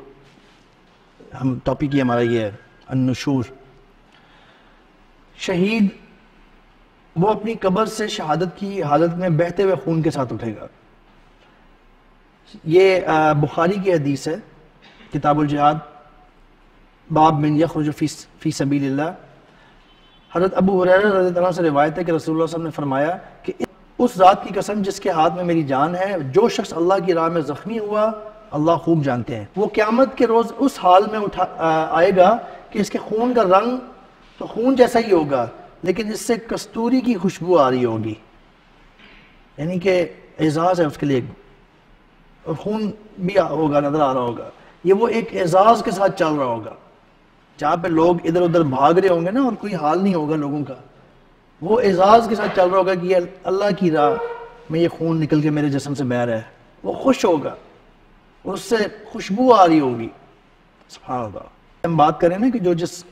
ہم ٹاپک ہی ہمارا یہ ہے النشور. شہید وہ اپنی قبر سے شہادت کی حالت میں بہتے ہوئے خون کے ساتھ اٹھے گا. یہ بخاری کی حدیث ہے، کتاب الجہاد، باب من یخرج فی سبیل اللہ. حضرت ابو ہریرہ رضی اللہ عنہ سے روایت ہے کہ رسول اللہ صلی اللہ علیہ وسلم نے فرمایا کہ اس ذات کی قسم جس کے ہاتھ میں میری جان ہے، جو شخص اللہ کی راہ میں زخمی ہوا اللہ خوب جانتے ہیں، وہ قیامت کے روز اس حال میں آئے گا کہ اس کے خون کا رنگ تو خون جیسا ہی ہوگا، لیکن اس سے کستوری کی خوشبو آ رہی ہوگی، یعنی کہ اعزاز ہے اس کے لیے، اور خون بھی ہوگا، نظر آ رہا ہوگا. یہ وہ ایک اعزاز کے ساتھ چل رہا ہوگا، جہاں پہ لوگ ادھر ادھر بھاگ رہے ہوں گے نا اور کوئی حال نہیں ہوگا لوگوں کا، وہ اعزاز کے ساتھ چل رہا ہوگا کہ یہ اللہ کی راہ میں یہ خون نکل کے میرے جسم سے بہہ رہا ہے. وہ خوش ہوگا، اس سے خوشبو آ رہی ہوگی. سبحان اللہ. ہم بات کریں نا کہ جو جس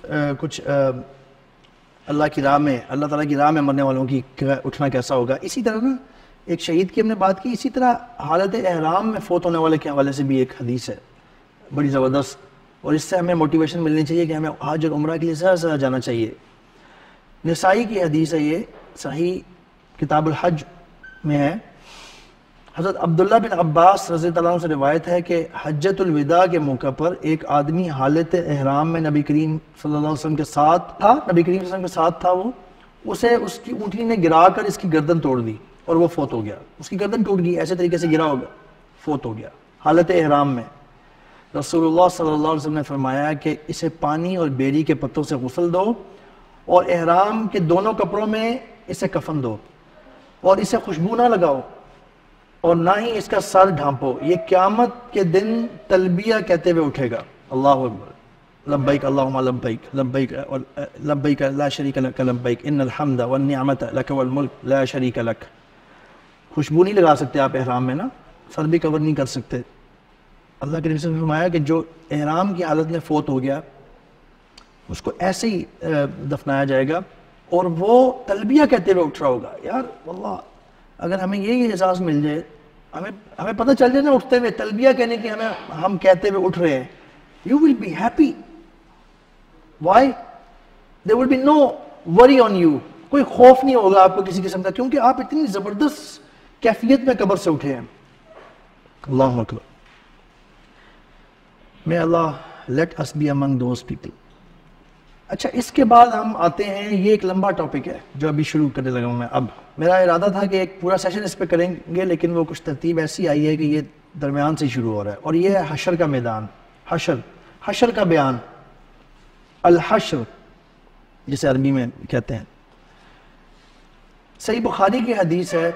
کچھ اللہ کی راہ میں، اللہ تعالیٰ کی راہ میں مرنے والوں کی اٹھنا کیسا ہوگا، اسی طرح نا ایک شہید کی ہم نے بات کی، اسی طرح حالت احرام میں فوت ہونے والے کے حوالے سے بھی ایک حدیث ہے بڑی زبردست، اور اس سے ہمیں موٹیویشن ملنی چاہیے کہ ہمیں حج اور عمرہ کے لیے زیادہ سے زیادہ جانا چاہیے. نسائی کی حدیث ہے، یہ صحیح کتاب الحج میں ہے. حضرت عبداللہ بن عباس رضی اللہ عنہ سے روایت ہے کہ حجۃ الوداع کے موقع پر ایک آدمی حالت احرام میں نبی کریم صلی اللہ علیہ وسلم کے ساتھ تھا، نبی کریم صلی اللہ علیہ وسلم کے ساتھ تھا. وہ اسے اس کی اونٹنی نے گرا کر اس کی گردن توڑ دی اور وہ فوت ہو گیا. اس کی گردن ٹوٹ گئی، ایسے طریقے سے گرا ہوگا، فوت ہو گیا حالت احرام میں. رسول اللہ صلی اللہ علیہ وسلم نے فرمایا کہ اسے پانی اور بیری کے پتوں سے غسل دو اور احرام کے دونوں کپڑوں میں اسے کفن دو اور اسے خوشبو نہ لگاؤ اور نہ ہی اس کا سر ڈھانپو. یہ قیامت کے دن تلبیہ کہتے ہوئے اٹھے گا، اللہ اکبر، لبیک اللہم لبیک لبیک لبیک لا شریک لک لبیک ان الحمد والنعمت لک والملک لا شریک لک. خوشبو نہیں لگا سکتے آپ احرام میں نا، سر بھی کور نہیں کر سکتے. اللہ کے نبی نے فرمایا کہ جو احرام کی حالت میں فوت ہو گیا اس کو ایسے ہی دفنایا جائے گا اور وہ تلبیہ کہتے ہوئے اٹھ رہا ہوگا. یار واللہ اگر ہمیں یہ احساس مل جائے، ہمیں پتہ چل جائے نا اٹھتے ہوئے تلبیہ کہنے کی ہم کہتے ہوئے اٹھ رہے ہیں، you will be happy. Why? There will be no worry on you. کوئی خوف نہیں ہوگا آپ کو کسی قسم کا، کیونکہ آپ اتنی زبردست کیفیت میں قبر سے اٹھے ہیں. اللہ اکبر. May Allah let us be among those people. اچھا، اس کے بعد ہم آتے ہیں، یہ ایک لمبا ٹاپک ہے جو ابھی شروع کرنے لگا ہوں میں. اب میرا ارادہ تھا کہ ایک پورا سیشن اس پہ کریں گے، لیکن وہ کچھ ترتیب ایسی آئی ہے کہ یہ درمیان سے شروع ہو رہا ہے، اور یہ ہے حشر کا میدان، حشر کا بیان، الحشر جسے عربی میں کہتے ہیں. صحیح بخاری کی حدیث ہے،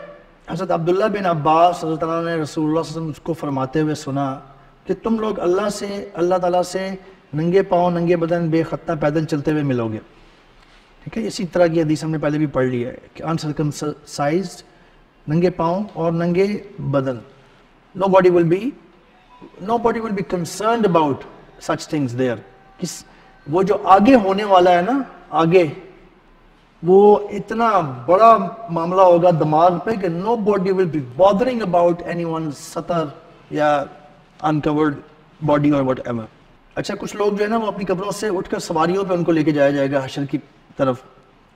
حضرت عبداللہ بن عباس رضی اللہ عنہ نے رسول اللہ صلی اللہ علیہ وسلم کو فرماتے ہوئے سنا کہ تم لوگ اللہ تعالیٰ سے ننگے پاؤں ننگے بدن بے خطہ پیدل چلتے ہوئے ملو گے. ٹھیک ہے، اسی طرح کی حدیث ہم نے پہلے بھی پڑھ لی ہے کہ انسرکمسائزڈ، ننگے پاؤں اور ننگے بدن. nobody will be concerned about such things there. وہ جو آگے ہونے والا ہے نا، آگے وہ اتنا بڑا معاملہ ہوگا دماغ پہ کہ nobody will be bothering about anyone's سطر یا uncovered body or whatever. اچھا، کچھ لوگ جو ہے نا وہ اپنی قبروں سے اٹھ کر سواریوں پہ ان کو لے کے جایا جائے گا حشر کی طرف،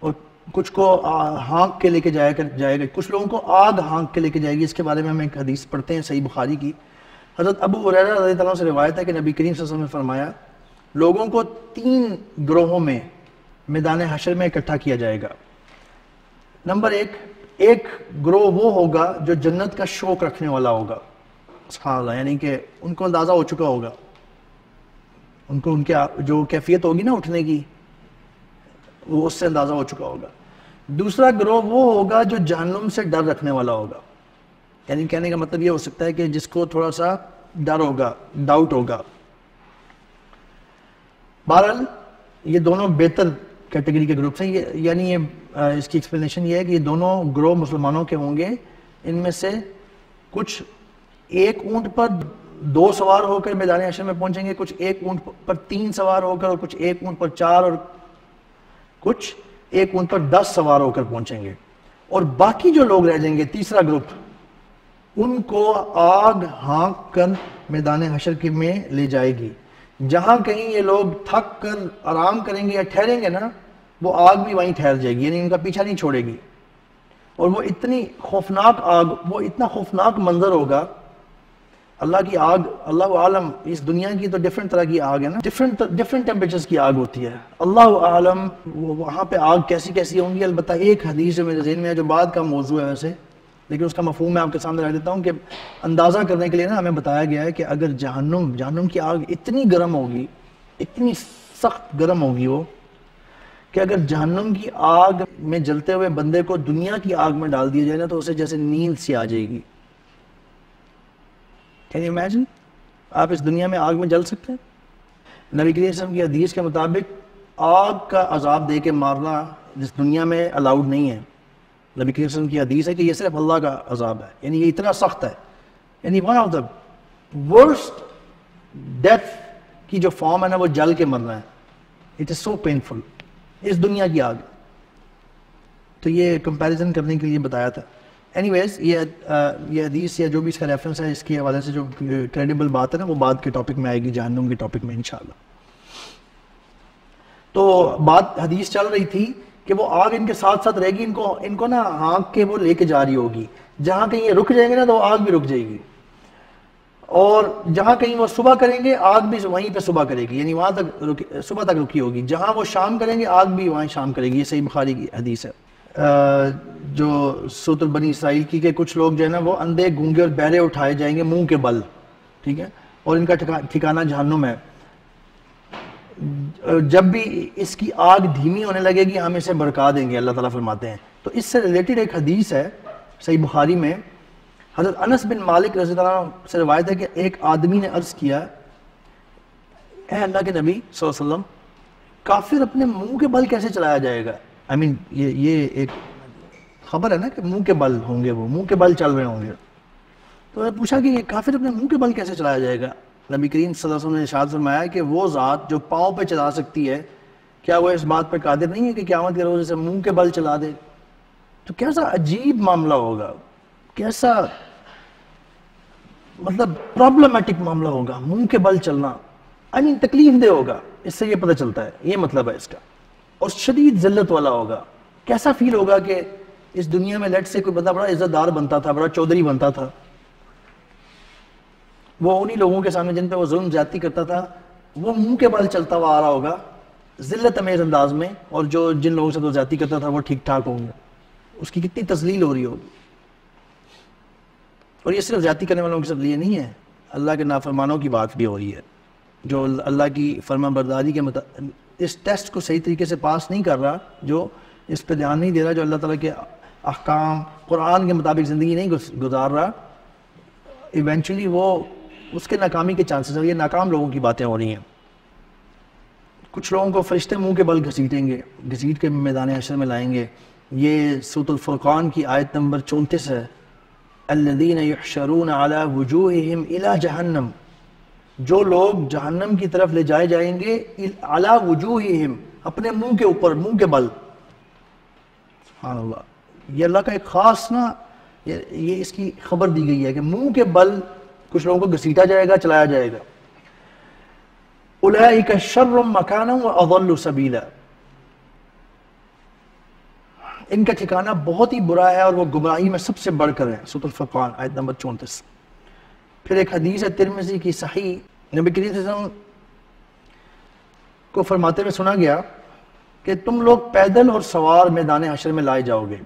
اور کچھ کو ہانک کے لے کے جائے گا، کچھ لوگوں کو آگ ہانک کے لے کے جائے گی. اس کے بارے میں ہم ایک حدیث پڑھتے ہیں صحیح بخاری کی. حضرت ابو ہریرہ رضی اللہ عنہ سے روایت ہے کہ نبی کریم صلی اللہ علیہ وسلم نے فرمایا لوگوں کو 3 گروہوں میں میدان حشر میں اکٹھا کیا جائے گا. نمبر 1، ایک گروہ وہ ہوگا جو جنت کا شوق رکھنے والا ہوگا، سبحان اللہ، یعنی کہ ان کو اندازہ ہو چکا ہوگا، ان کو ان کے جو کیفیت ہوگی نا اٹھنے کی وہ اس سے اندازہ ہو چکا ہوگا. دوسرا گروہ وہ ہوگا جو جہنم سے ڈر رکھنے والا ہوگا، یعنی کہنے کا مطلب یہ ہو سکتا ہے کہ جس کو تھوڑا سا ڈر ہوگا، ڈاؤٹ ہوگا. بہرحال یہ دونوں بہتر کیٹیگری کے گروپس ہیں. یعنی اس کی ایکسپلینیشن یہ ہے کہ یہ دونوں گروہ مسلمانوں کے ہوں گے. ان میں سے کچھ ایک اونٹ پر 2 سوار ہو کر میدان حشر میں پہنچیں گے، کچھ ایک اونٹ پر 3 سوار ہو کر، اور کچھ ایک اونٹ پر 4، اور کچھ ایک اونٹ پر 10 سوار ہو کر پہنچیں گے. اور باقی جو لوگ رہ جائیں گے، تیسرا گروپ، ان کو آگ ہانک کر میدان حشر کے میں لے جائے گی. جہاں کہیں یہ لوگ تھک کر آرام کریں گے یا ٹھہریں گے نا، وہ آگ بھی وہیں ٹھہر جائے گی، یعنی ان کا پیچھا نہیں چھوڑے گی. اور وہ اتنی خوفناک آگ، وہ اتنا خوفناک منظر ہوگا. اللہ کی آگ، اللہ عالم، اس دنیا کی تو ڈیفرنٹ طرح کی آگ ہے نا، ڈیفرنٹ ٹیمپریچرز کی آگ ہوتی ہے. اللہ عالم وہاں پہ آگ کیسی کیسی ہوں گی. البتہ ایک حدیث جو میرے ذہن میں ہے، جو بعد کا موضوع ہے ویسے، لیکن اس کا مفہوم میں آپ کے سامنے رکھ دیتا ہوں کہ اندازہ کرنے کے لیے نا ہمیں بتایا گیا ہے کہ اگر جہنم کی آگ اتنی گرم ہوگی، اتنی سخت گرم ہوگی وہ، کہ اگر جہنم کی آگ میں جلتے ہوئے بندے کو دنیا کی آگ میں ڈال دیا جائے نا تو اسے جیسے نیند سی آ جائے گی. Can you imagine؟ آپ اس دنیا میں آگ میں جل سکتے ہیں؟ نبی کریم صلی اللہ علیہ وسلم کی حدیث کے مطابق آگ کا عذاب دے کے مارنا جس دنیا میں الاؤڈ نہیں ہے. نبی کریم صلی اللہ علیہ وسلم کی حدیث ہے کہ یہ صرف اللہ کا عذاب ہے، یعنی یہ اتنا سخت ہے، یعنی one of the worst death کی جو فارم ہے نا وہ جل کے مرنا ہے. اٹ از سو پینفل اس دنیا کی آگ. تو یہ کمپیریزن کرنے کے لیے بتایا تھا. اینی ویز یہ حدیث یا جو بھی اس کا ریفرنس ہے، اس کے حوالے سے جو کریڈیبل بات ہے نا وہ بعد کے ٹاپک میں آئے گی، جہنم کے ٹاپک میں انشاءاللہ. تو بات حدیث چل رہی تھی کہ وہ آگ ان کے ساتھ ساتھ رہے گی، ان کو نا ہانک کے وہ لے کے جا رہی ہوگی. جہاں کہیں یہ رک جائیں گے نا تو وہ آگ بھی رک جائے گی، اور جہاں کہیں وہ صبح کریں گے آگ بھی وہیں پہ صبح کرے گی، یعنی وہاں تک صبح تک رکی ہوگی. جہاں وہ شام کریں گے آگ بھی وہیں شام کرے گی. یہ صحیح بخاری کی حدیث ہے. جو سورۃ بنی اسرائیل کی کہ کچھ لوگ جو ہے نا وہ اندھے گونگے اور بہرے اٹھائے جائیں گے منہ کے بل، ٹھیک ہے، اور ان کا ٹھکانہ جہنم ہے. جب بھی اس کی آگ دھیمی ہونے لگے گی ہم اسے بھڑکا دیں گے، اللہ تعالیٰ فرماتے ہیں. تو اس سے ریلیٹڈ ایک حدیث ہے صحیح بخاری میں، حضرت انس بن مالک رضی اللہ عنہ سے روایت ہے کہ ایک آدمی نے عرض کیا، اے اللہ کے نبی صلی اللہ علیہ وسلم، کافر اپنے منہ کے بل کیسے چلایا جائے گا؟ یہ ایک خبر ہے نا کہ منہ کے بل ہوں گے، وہ منہ کے بل چل رہے ہوں گے. تو میں نے پوچھا کہ یہ کافر اپنے منہ کے بل کیسے چلایا جائے گا؟ نبی کریم صلی اللہ علیہ وسلم نے ارشاد فرمایا کہ وہ ذات جو پاؤں پہ چلا سکتی ہے، کیا وہ اس بات پر قادر نہیں ہے کہ قیامت کے روز اسے منہ کے بل چلا دے؟ تو کیسا عجیب معاملہ ہوگا، کیسا مطلب پرابلمٹک معاملہ ہوگا منہ کے بل چلنا. تکلیف دہ ہوگا. اس سے یہ پتہ چلتا ہے، یہ مطلب ہے اس کا. اور شدید ذلت والا ہوگا. کیسا فیل ہوگا کہ اس دنیا میں لیٹ سے کوئی بندہ بڑا عزت دار بنتا تھا، بڑا چودھری بنتا تھا، وہ انہی لوگوں کے سامنے جن پہ وہ ظلم زیادتی کرتا تھا وہ منہ کے بل چلتا ہوا آ رہا ہوگا ذلت امیز انداز میں، اور جو جن لوگوں سے وہ زیادتی کرتا تھا وہ ٹھیک ٹھاک ہوں گے. اس کی کتنی تذلیل ہو رہی ہوگی. اور یہ صرف زیادتی کرنے والوں کے ساتھ لیے نہیں ہے، اللہ کے نافرمانوں کی بات بھی ہو رہی ہے، جو اللہ کی فرما برداری کے اس ٹیسٹ کو صحیح طریقے سے پاس نہیں کر رہا، جو اس پہ دھیان نہیں دے رہا، جو اللہ تعالیٰ کے احکام قرآن کے مطابق زندگی نہیں گزار رہا، ایونچولی وہ اس کے ناکامی کے چانسز ہیں. یہ ناکام لوگوں کی باتیں ہو رہی ہیں. کچھ لوگوں کو فرشتے منہ کے بل گھسیٹیں گے، گھسیٹ کے میدان حشر میں لائیں گے. یہ سورۃ الفرقان کی آیت نمبر 34 ہے، الذین یحشرون علی وجوہہم الی جہنم، جو لوگ جہنم کی طرف لے جائے جائیں گے علی وجوہہم، اپنے منہ کے اوپر، منہ کے بل. سبحان اللہ. یہ اللہ کا ایک خاص نا، یہ اس کی خبر دی گئی ہے کہ منہ کے بل کچھ لوگوں کو گھسیٹا جائے گا، چلایا جائے گا. اولئک شر مکانا واضل سبیلا، ان کا ٹھکانہ بہت ہی برا ہے اور وہ گمراہی میں سب سے بڑھ کر ہے. سورۃ الفرقان آیت نمبر 34. پھر ایک حدیث ہے ترمذی کی صحیح، نبی کریم صلی اللہ علیہ وسلم کو فرماتے ہوئے سنا گیا کہ تم لوگ پیدل اور سوار میدان حشر میں لائے جاؤ گے،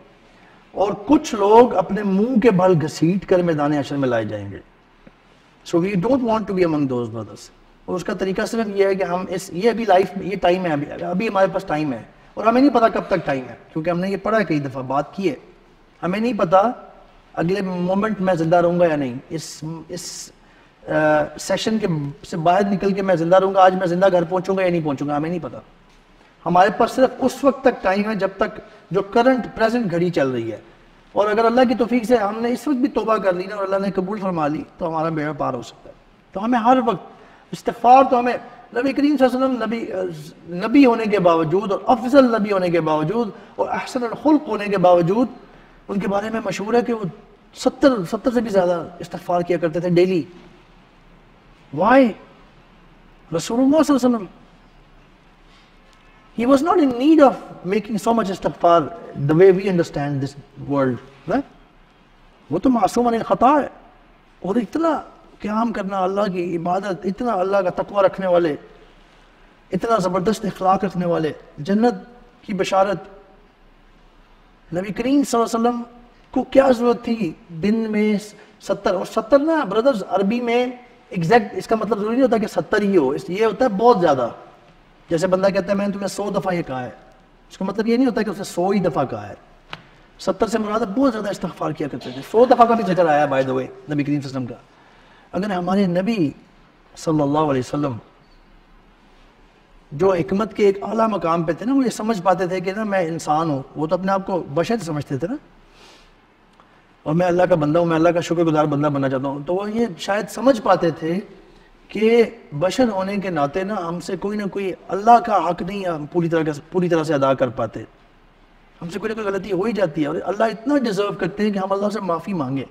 اور کچھ لوگ اپنے منہ کے بل گھسیٹ کر میدان حشر میں لائے جائیں گے. So we don't want to be among those brothers. اور اس کا طریقہ صرف یہ ہے کہ ہم یہ ابھی لائف میں یہ ٹائم ہے، ابھی ہمارے پاس ٹائم ہے، اور ہمیں نہیں پتا کب تک ٹائم ہے، کیونکہ ہم نے یہ پڑھا ہے کئی دفعہ، بات کی ہے. ہمیں نہیں پتا اگلے مومنٹ میں زندہ رہوں گا یا نہیں، اس سیشن کے سے باہر نکل کے میں زندہ رہوں گا، آج میں زندہ گھر پہنچوں گا یا نہیں پہنچوں گا، ہمیں نہیں پتا. ہمارے پاس صرف اس وقت تک ٹائم ہے جب تک جو کرنٹ پریزنٹ گھڑی چل رہی ہے. اور اگر اللہ کی توفیق سے ہم نے اس وقت بھی توبہ کر لی نا اور اللہ نے قبول فرما لی تو ہمارا بیڑا پار ہو سکتا ہے. تو ہمیں ہر وقت استغفار، تو ہمیں نبی کریم صلی اللہ علیہ وسلم نبی ہونے کے باوجود اور افضل نبی ہونے کے باوجود اور احسن الخلق ہونے کے باوجود ان کے بارے میں مشہور ہے کہ وہ 70 سے بھی زیادہ استغفار کیا کرتے تھے ڈیلی. وائی؟ رسول اللہ صلی اللہ علیہ وسلم He was not in need of making so much istighfar the way we understand this world. Right? وہ تو معصوم عن الخطا ہے، اور اتنا قیام کرنا اللہ کی عبادت، اتنا اللہ کا تقوی رکھنے والے، اتنا زبردست اخلاق رکھنے والے، جنت کی بشارت. نبی کریم صلی اللہ علیہ وسلم کو کیا ضرورت تھی دن میں 70، اور 70 نا بردرز عربی میں ایگزیکٹ اس کا مطلب ضروری نہیں ہوتا کہ 70 ہی ہو، یہ ہوتا ہے بہت زیادہ. جیسے بندہ کہتا ہے میں نے تمہیں 100 دفعہ یہ کہا ہے، اس کا مطلب یہ نہیں ہوتا کہ اسے 100 ہی دفعہ کہا ہے. 70 سے مراد بہت زیادہ استغفار کیا کرتے تھے. 100 دفعہ کا بھی ذکر آیا بائی دا وے نبی کریم صلی اللہ علیہ وسلم کا. اگر ہمارے نبی صلی اللہ علیہ وسلم جو حکمت کے ایک اعلیٰ مقام پہ تھے نا، وہ یہ سمجھ پاتے تھے کہ نا میں انسان ہوں، وہ تو اپنے آپ کو بشر سمجھتے تھے نا، اور میں اللہ کا بندہ ہوں، میں اللہ کا شکر گزار بندہ بننا چاہتا ہوں، تو وہ یہ شاید سمجھ پاتے تھے کہ بشر ہونے کے ناطے نا ہم سے کوئی نہ کوئی اللہ کا حق نہیں ہم پوری طرح سے ادا کر پاتے، ہم سے کوئی نہ کوئی غلطی ہو ہی جاتی ہے، اور اللہ اتنا ڈیزرو کرتے ہیں کہ ہم اللہ سے معافی مانگیں.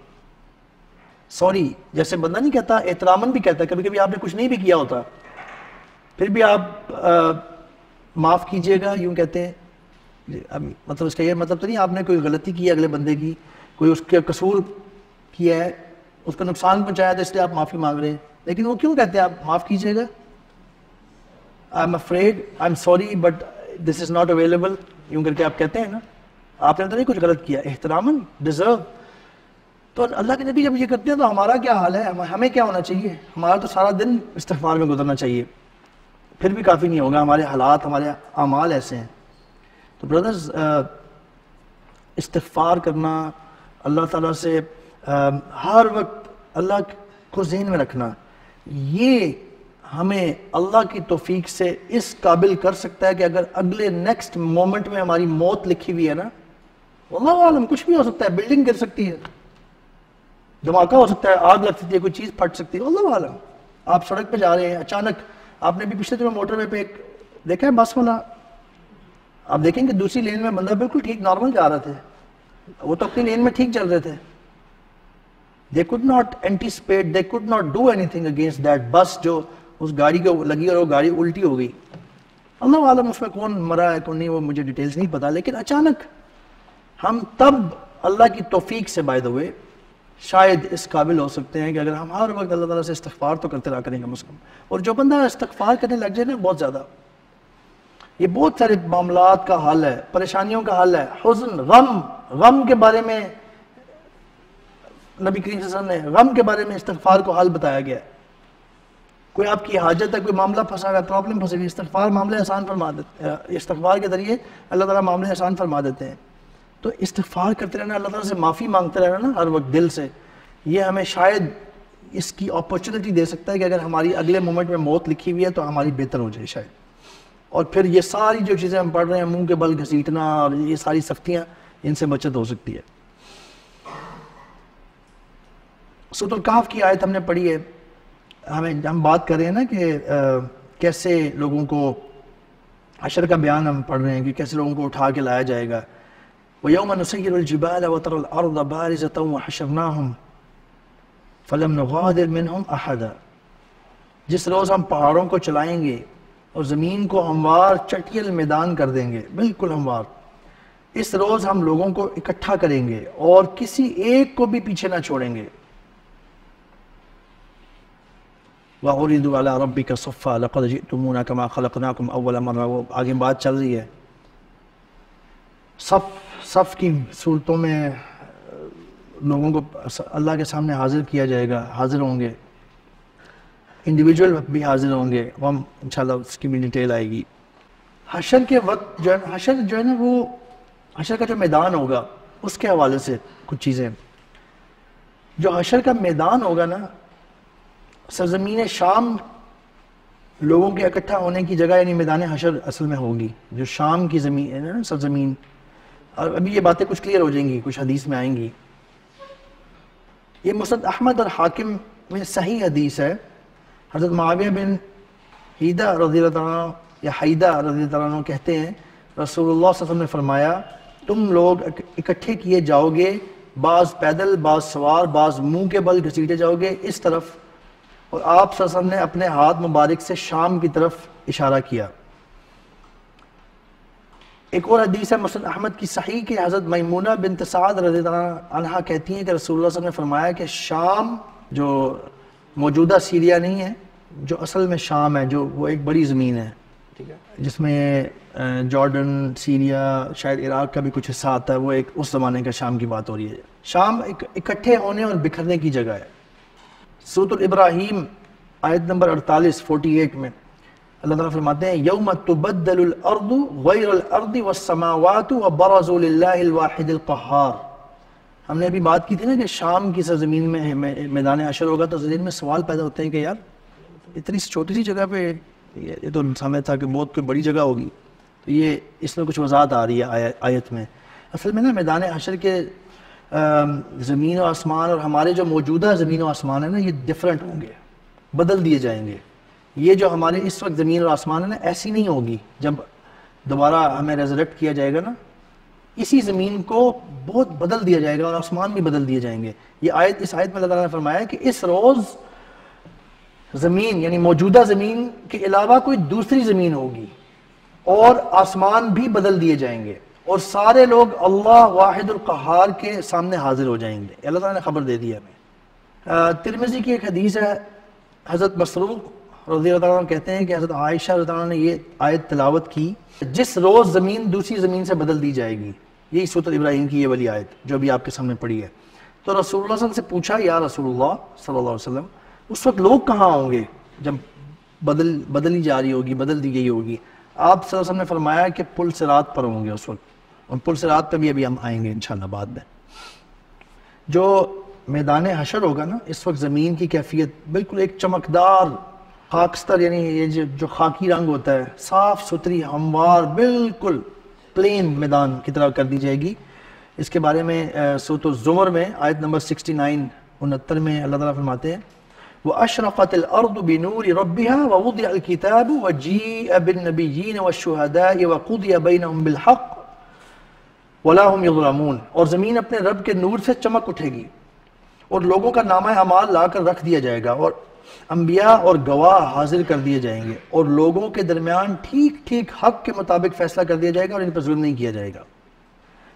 سوری جیسے بندہ نہیں کہتا، احتراماً بھی کہتا ہے، کبھی کبھی آپ نے کچھ نہیں بھی کیا ہوتا پھر بھی آپ معاف کیجئے گا یوں کہتے ہیں. مطلب اس کا یہ مطلب تو نہیں آپ نے کوئی غلطی کی ہے اگلے بندے کی، کوئی اس کا قصور کیا ہے، اس کا نقصان پہنچایا تو اس لیے آپ معافی مانگ رہے ہیں، لیکن وہ کیوں کہتے ہیں آپ معاف کیجئے گا؟ I'm afraid, I'm sorry but this is not available یوں کر کے آپ کہتے ہیں نا، آپ نے تو نہیں کچھ غلط کیا، احتراماً ڈیزرو. تو اللہ کے نبی جب یہ کرتے ہیں تو ہمارا کیا حال ہے، ہمیں کیا ہونا چاہیے؟ ہمارا تو سارا دن استغفار میں گزرنا چاہیے، پھر بھی کافی نہیں ہوگا، ہمارے حالات ہمارے اعمال ایسے ہیں. تو بردرز استغفار کرنا، اللہ تعالیٰ سے ہر وقت اللہ کو ذہن میں رکھنا، یہ ہمیں اللہ کی توفیق سے اس قابل کر سکتا ہے کہ اگر اگلے نیکسٹ مومنٹ میں ہماری موت لکھی ہوئی ہے نا، اللہ عالم کچھ بھی ہو سکتا ہے، بلڈنگ گر سکتی ہے، دھماکہ ہو سکتا ہے، آگ لگ سکتی ہے، کوئی چیز پھٹ سکتی ہے، اللہ عالم. آپ سڑک پہ جا رہے ہیں، اچانک آپ نے بھی پچھلے دنوں موٹر وے پہ ایک دیکھا ہے بس والا، آپ دیکھیں کہ دوسری لین میں بندہ بالکل ٹھیک نارمل جا رہے تھے، وہ تو اپنی لین میں ٹھیک چل رہے تھے. They could not anticipate, they could not do anything against that bus جو اس گاڑی کو لگی اور وہ گاڑی الٹی ہو گئی. اللہ عالم اس میں کون مرا ہے کون نہیں، وہ مجھے ڈیٹیلز نہیں پتا، لیکن اچانک ہم تب اللہ کی توفیق سے بائی دا وے شاید اس قابل ہو سکتے ہیں کہ اگر ہم ہر وقت اللہ تعالیٰ سے استغفار تو کرتے رہا کریں گے مسلم. اور جو بندہ استغفار کرنے لگ جائے نا بہت زیادہ، یہ بہت سارے معاملات کا حل ہے، پریشانیوں کا حل ہے. حزن، غم کے بارے میں نبی کریم صلی اللہ علیہ وسلم نے غم کے بارے میں استغفار کو حل بتایا گیا ہے. کوئی آپ کی حاجت ہے، کوئی معاملہ پھنسا ہوا ہے، پرابلم پھنسی ہوئی، استغفار معاملے آسان فرما دیتے ہیں، استغفار کے ذریعے اللہ تعالیٰ معاملے آسان فرما دیتے ہیں. تو استغفار کرتے رہنا، اللہ تعالیٰ سے معافی مانگتے رہنا نا ہر وقت دل سے، یہ ہمیں شاید اس کی اپرچونٹی دے سکتا ہے کہ اگر ہماری اگلے مومنٹ میں موت لکھی ہوئی ہے تو ہماری بہتر ہو جائے شاید. اور پھر یہ ساری جو چیزیں ہم پڑھ رہے ہیں، منہ کے بل گھسیٹنا اور یہ ساری سختیاں، ان سے بچت ہو سکتی ہے. سورۃ الکہف کی آیت ہم نے پڑھی ہے، ہم بات کر رہے ہیں نا کہ کیسے لوگوں کو حشر کا بیان ہم پڑھ رہے ہیں کہ کیسے لوگوں کو اٹھا کے لایا جائے گا. وَيَوْمَ نُسَيِّرُ الْجِبَالَ وَتَرَى الْأَرْضَ بَارِزَةً وَحَشَرْنَاهُمْ فَلَمْ نُغَادِرْ مِنْهُمْ أَحَدًا. جس روز ہم پہاڑوں کو چلائیں گے اور زمین کو ہموار چٹیل میدان کر دیں گے، بالکل ہموار، اس روز ہم لوگوں کو اکٹھا کریں گے اور کسی ایک کو بھی پیچھے نہ چھوڑیں گے. وَعُرِضُوا عَلَىٰ رَبِّكَ صَفًّا لَقَدْ جِئْتُمُونَا كَمَا خَلَقْنَاكُمْ أَوَّلَ مَرَّةٍ. وہ آگے بات چل رہی ہے، صف کی صورتوں میں لوگوں کو اللہ کے سامنے حاضر کیا جائے گا، حاضر ہوں گے، انڈیویجول بھی حاضر ہوں گے، ہم انشاءاللہ اس کی بھی ڈیٹیل آئے گی. حشر کے وقت حشر جو ہے نا، وہ حشر کا جو میدان ہوگا اس کے حوالے سے کچھ چیزیں. جو حشر کا میدان ہوگا نا، سرزمین شام لوگوں کے اکٹھا ہونے کی جگہ، یعنی میدان حشر اصل میں ہوگی جو شام کی زمین ہے نا، سرزمین. اور ابھی یہ باتیں کچھ کلیئر ہو جائیں گی، کچھ حدیث میں آئیں گی. یہ مسند احمد اور حاکم میں صحیح حدیث ہے. حضرت معاویہ بن حیدہ رضی اللہ عنہ یا حیدہ رضی اللہ عنہ کہتے ہیں رسول اللہ صلی اللہ علیہ وسلم نے فرمایا، تم لوگ اکٹھے کیے جاؤ گے، بعض پیدل، بعض سوار، بعض منہ کے بل گھسیٹے جاؤ گے اس طرف. اور آپ صلی اللہ علیہ وسلم نے اپنے ہاتھ مبارک سے شام کی طرف اشارہ کیا. ایک اور حدیث ہے مسند احمد کی صحیح کہ حضرت میمونہ بنت سعد رضی اللہ عنہا کہتی ہیں کہ رسول اللہ صلی اللہ علیہ وسلم نے فرمایا کہ شام جو موجودہ سیریا نہیں ہے، جو اصل میں شام ہے، جو وہ ایک بڑی زمین ہے، ٹھیک ہے، جس میں جارڈن، سیریا، شاید عراق کا بھی کچھ حصہ آتا ہے، وہ ایک اس زمانے کا شام کی بات ہو رہی ہے۔ شام ایک اکٹھے ہونے اور بکھرنے کی جگہ ہے۔ سورۃ الابراہیم آیت نمبر 48 میں اللہ تعالیٰ فرماتے ہیں یوم تبدل الارض غیر الارض والسماوات وبرزوا للہ الواحد القہار۔ ہم نے ابھی بات کی تھی نا کہ شام کی سرزمین میں میدان حشر ہوگا، تو ذہن میں سوال پیدا ہوتے ہیں کہ یار اتنی چھوٹی سی جگہ پہ، یہ تو سمجھ تھا کہ بہت کوئی بڑی جگہ ہوگی، تو یہ اس میں کچھ وضاحت آ رہی ہے آیت میں۔ اصل میں نا میدان حشر کے زمین و آسمان اور ہمارے جو موجودہ زمین و آسمان ہے نا، یہ ڈیفرنٹ ہوں گے، بدل دیے جائیں گے۔ یہ جو ہمارے اس وقت زمین اور آسمان ہے نا، ایسی نہیں ہوگی۔ جب دوبارہ ہمیں ریزریکٹ کیا جائے گا نا، اسی زمین کو بہت بدل دیا جائے گا اور آسمان بھی بدل دیے جائیں گے۔ یہ آیت، اس آیت میں اللہ تعالیٰ نے فرمایا کہ اس روز زمین یعنی موجودہ زمین کے علاوہ کوئی دوسری زمین ہوگی اور آسمان بھی بدل دیے جائیں گے اور سارے لوگ اللہ واحد القہار کے سامنے حاضر ہو جائیں گے۔ اللہ تعالیٰ نے خبر دے دی ہمیں۔ ترمذی کی ایک حدیث ہے، حضرت مسروق رضی اللہ عنہ کہتے ہیں کہ حضرت عائشہ رضی اللہ عنہ نے یہ آیت تلاوت کی، جس روز زمین دوسری زمین سے بدل دی جائے گی، یہی سورۃ ابراہیم کی یہ والی آیت جو ابھی آپ کے سامنے پڑھی ہے۔ تو رسول اللہ صلی اللہ علیہ وسلم سے پوچھا، یا رسول اللہ صلی اللہ علیہ وسلم، اس وقت لوگ کہاں ہوں گے جب بدلی جا رہی ہوگی، بدل دی گئی ہوگی؟ آپ صلی اللہ علیہ وسلم نے فرمایا کہ پل صراط پر ہوں گے اس وقت، اور پل صراط پہ بھی ابھی ہم آئیں گے انشاءاللہ بعد میں۔ جو میدان حشر ہوگا نا، اس وقت زمین کی کیفیت بالکل ایک چمکدار خاکستر، یعنی یہ جو خاکی رنگ ہوتا ہے، صاف ستھری ہموار بالکل پلین میدان کی طرح کر دی جائے گی۔ اس کے بارے میں سورۃ الزمر میں آیت نمبر 69 میں اللہ تعالیٰ فرماتے ہیں وَأَشْرَقَتِ الْأَرْضُ بِنُورِ رَبِّهَا وَوُضِعَ الْكِتَابُ وَجِيءَ بِالنَّبِيِّينَ وَالشُّهَدَاءِ وَقُضِيَ بَيْنَهُمْ بِالْحَقِّ وَلَا هُمْ يُظْلَمُونَ۔ اور زمین اپنے رب کے نور سے چمک اٹھے گی اور لوگوں کا نامہ اعمال لا کر رکھ دیا جائے گا اور انبیاء اور گواہ حاضر کر دیے جائیں گے اور لوگوں کے درمیان ٹھیک ٹھیک حق کے مطابق فیصلہ کر دیا جائے گا اور ان پر ظلم نہیں کیا جائے گا۔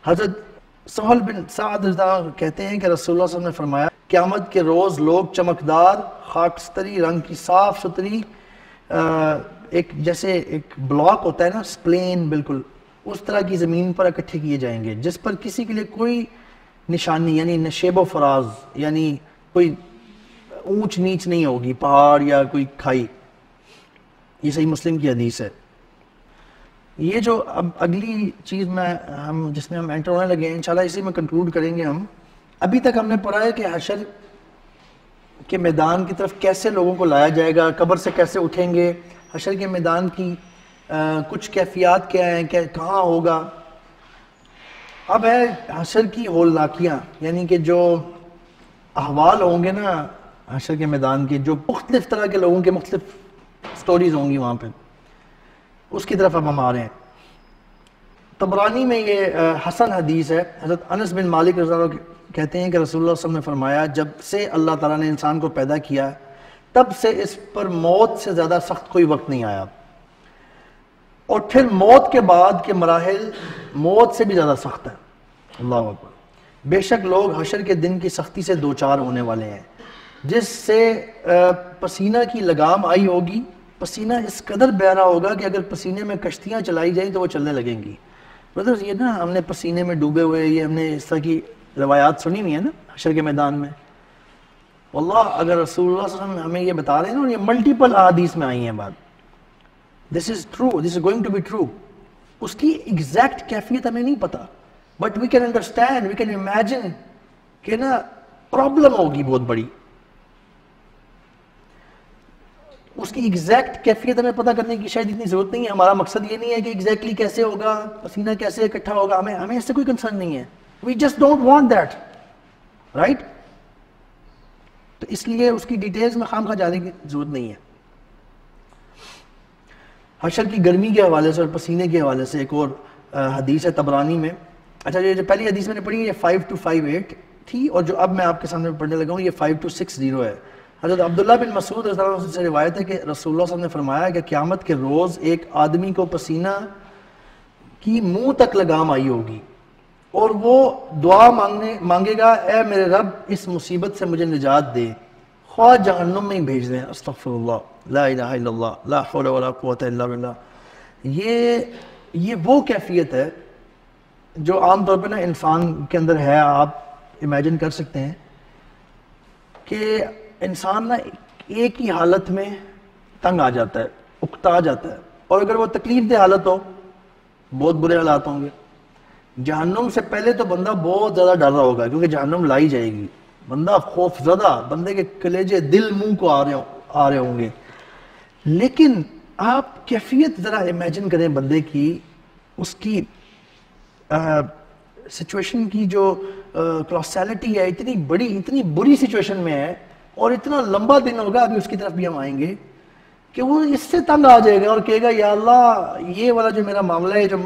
حضرت سہل بن سعد رضی اللہ عنہ کہتے ہیں کہ رسول اللہ صلی اللہ علیہ وسلم نے فرمایا قیامت کے روز لوگ چمکدار خاکستری رنگ کی صاف ستھری ایک جیسے ایک بلاک ہوتا ہے نا، پلین بالکل اس طرح کی زمین پر اکٹھے کیے جائیں گے، جس پر کسی کے لیے کوئی نشانی یعنی نشیب و فراز، یعنی کوئی اونچ نیچ نہیں ہوگی، پہاڑ یا کوئی کھائی۔ یہ صحیح مسلم کی حدیث ہے۔ یہ جو اب اگلی چیز جس میں ہم انٹر ہونے لگے ہیں، انشاءاللہ اسی میں کنکلوڈ کریں گے ہم۔ ابھی تک ہم نے پڑھا ہے کہ حشر کے میدان کی طرف کیسے لوگوں کو لایا جائے گا، قبر سے کیسے اٹھیں گے، حشر کے میدان کی کچھ کیفیات کیا ہیں، کہاں ہوگا۔ اب ہے حشر کی ہولناکیاں، یعنی کہ جو احوال ہوں گے نا حشر کے میدان کے، جو مختلف طرح کے لوگوں کے مختلف سٹوریز ہوں گی وہاں پہ، اس کی طرف اب ہم آ رہے ہیں۔ طبرانی میں یہ حسن حدیث ہے، حضرت انس بن مالک رضی اللہ عنہ کہتے ہیں کہ رسول اللہ صلی اللہ علیہ وسلم نے فرمایا جب سے اللہ تعالیٰ نے انسان کو پیدا کیا تب سے اس پر موت سے زیادہ سخت کوئی وقت نہیں آیا، اور پھر موت کے بعد کے مراحل موت سے بھی زیادہ سخت ہے۔ اللہ اکبر۔ بے شک لوگ حشر کے دن کی سختی سے دوچار ہونے والے ہیں، جس سے پسینہ کی لگام آئی ہوگی، پسینہ اس قدر بہرا ہوگا کہ اگر پسینے میں کشتیاں چلائی جائیں تو وہ چلنے لگیں گی۔ بردرز یہ نا ہم نے پسینے میں ڈوبے ہوئے، یہ ہم نے اس طرح کی روایات سنی ہوئی ہیں نا حشر کے میدان میں۔ واللہ اگر رسول اللہ صلی اللہ علیہ وسلم ہمیں یہ بتا رہے ہیں نا، اور یہ ملٹیپل احادیث میں آئی ہیں بات، this is true, this is going to be true. اس کی ایگزیکٹ کیفیت ہمیں نہیں پتا، but we can understand, we can imagine کہ نا پرابلم ہوگی بہت بڑی۔ اس کی ایگزیکٹ کیفیت ہمیں پتہ کرنے کی شاید اتنی ضرورت نہیں ہے۔ ہمارا مقصد یہ نہیں ہے کہ ایگزیکٹلی کیسے ہوگا، پسینہ کیسے اکٹھا ہوگا، ہمیں اس سے کوئی کنسرن نہیں ہے۔ We just don't want that, right? تو اس لیے اس کی ڈیٹیلز میں خام خواہ جانے کی ضرورت نہیں ہے۔ حشر کی گرمی کے حوالے سے اور پسینے کے حوالے سے ایک اور حدیث ہے طبرانی میں۔ اچھا یہ جو پہلی حدیث میں نے پڑھی ہے یہ 5-58 تھی، اور جو اب میں آپ کے سامنے پڑھنے لگا ہوں یہ 5-60 ہے۔ حضرت عبداللہ بن مسعود رضی اللہ عنہ سے روایت ہے کہ رسول اللہ صلی اللہ علیہ وسلم نے فرمایا کہ قیامت کے روز ایک آدمی کو پسینہ کی منہ تک لگام آئی ہوگی، اور وہ دعا مانگے گا اے میرے رب اس مصیبت سے مجھے نجات دے، خواہ جہنم میں ہی بھیج دیں۔ استغفر اللہ، لا الہ الا اللہ، لا حول ولا قوت الا باللہ۔ یہ وہ کیفیت ہے جو عام طور پہ نا انسان کے اندر ہے۔ آپ امیجن کر سکتے ہیں کہ انسان نا ایک ہی حالت میں تنگ آ جاتا ہے، اکتا جاتا ہے، اور اگر وہ تکلیف دہ حالت ہو بہت برے حالات ہوں گے۔ جہنم سے پہلے تو بندہ بہت زیادہ ڈر رہا ہوگا کیونکہ جہنم لائی جائے گی، بندہ خوف زدہ، بندے کے کلیجے دل منہ کو آ رہے ہوں گے۔ لیکن آپ کیفیت ذرا امیجن کریں بندے کی، اس کی سچویشن کی جو کلاسیلٹی ہے، اتنی بڑی اتنی بری سچویشن میں ہے، اور اتنا لمبا دن ہوگا، ابھی اس کی طرف بھی ہم آئیں گے، کہ وہ اس سے تنگ آ جائے گا اور کہے گا یا اللہ یہ والا جو میرا معاملہ ہے، جو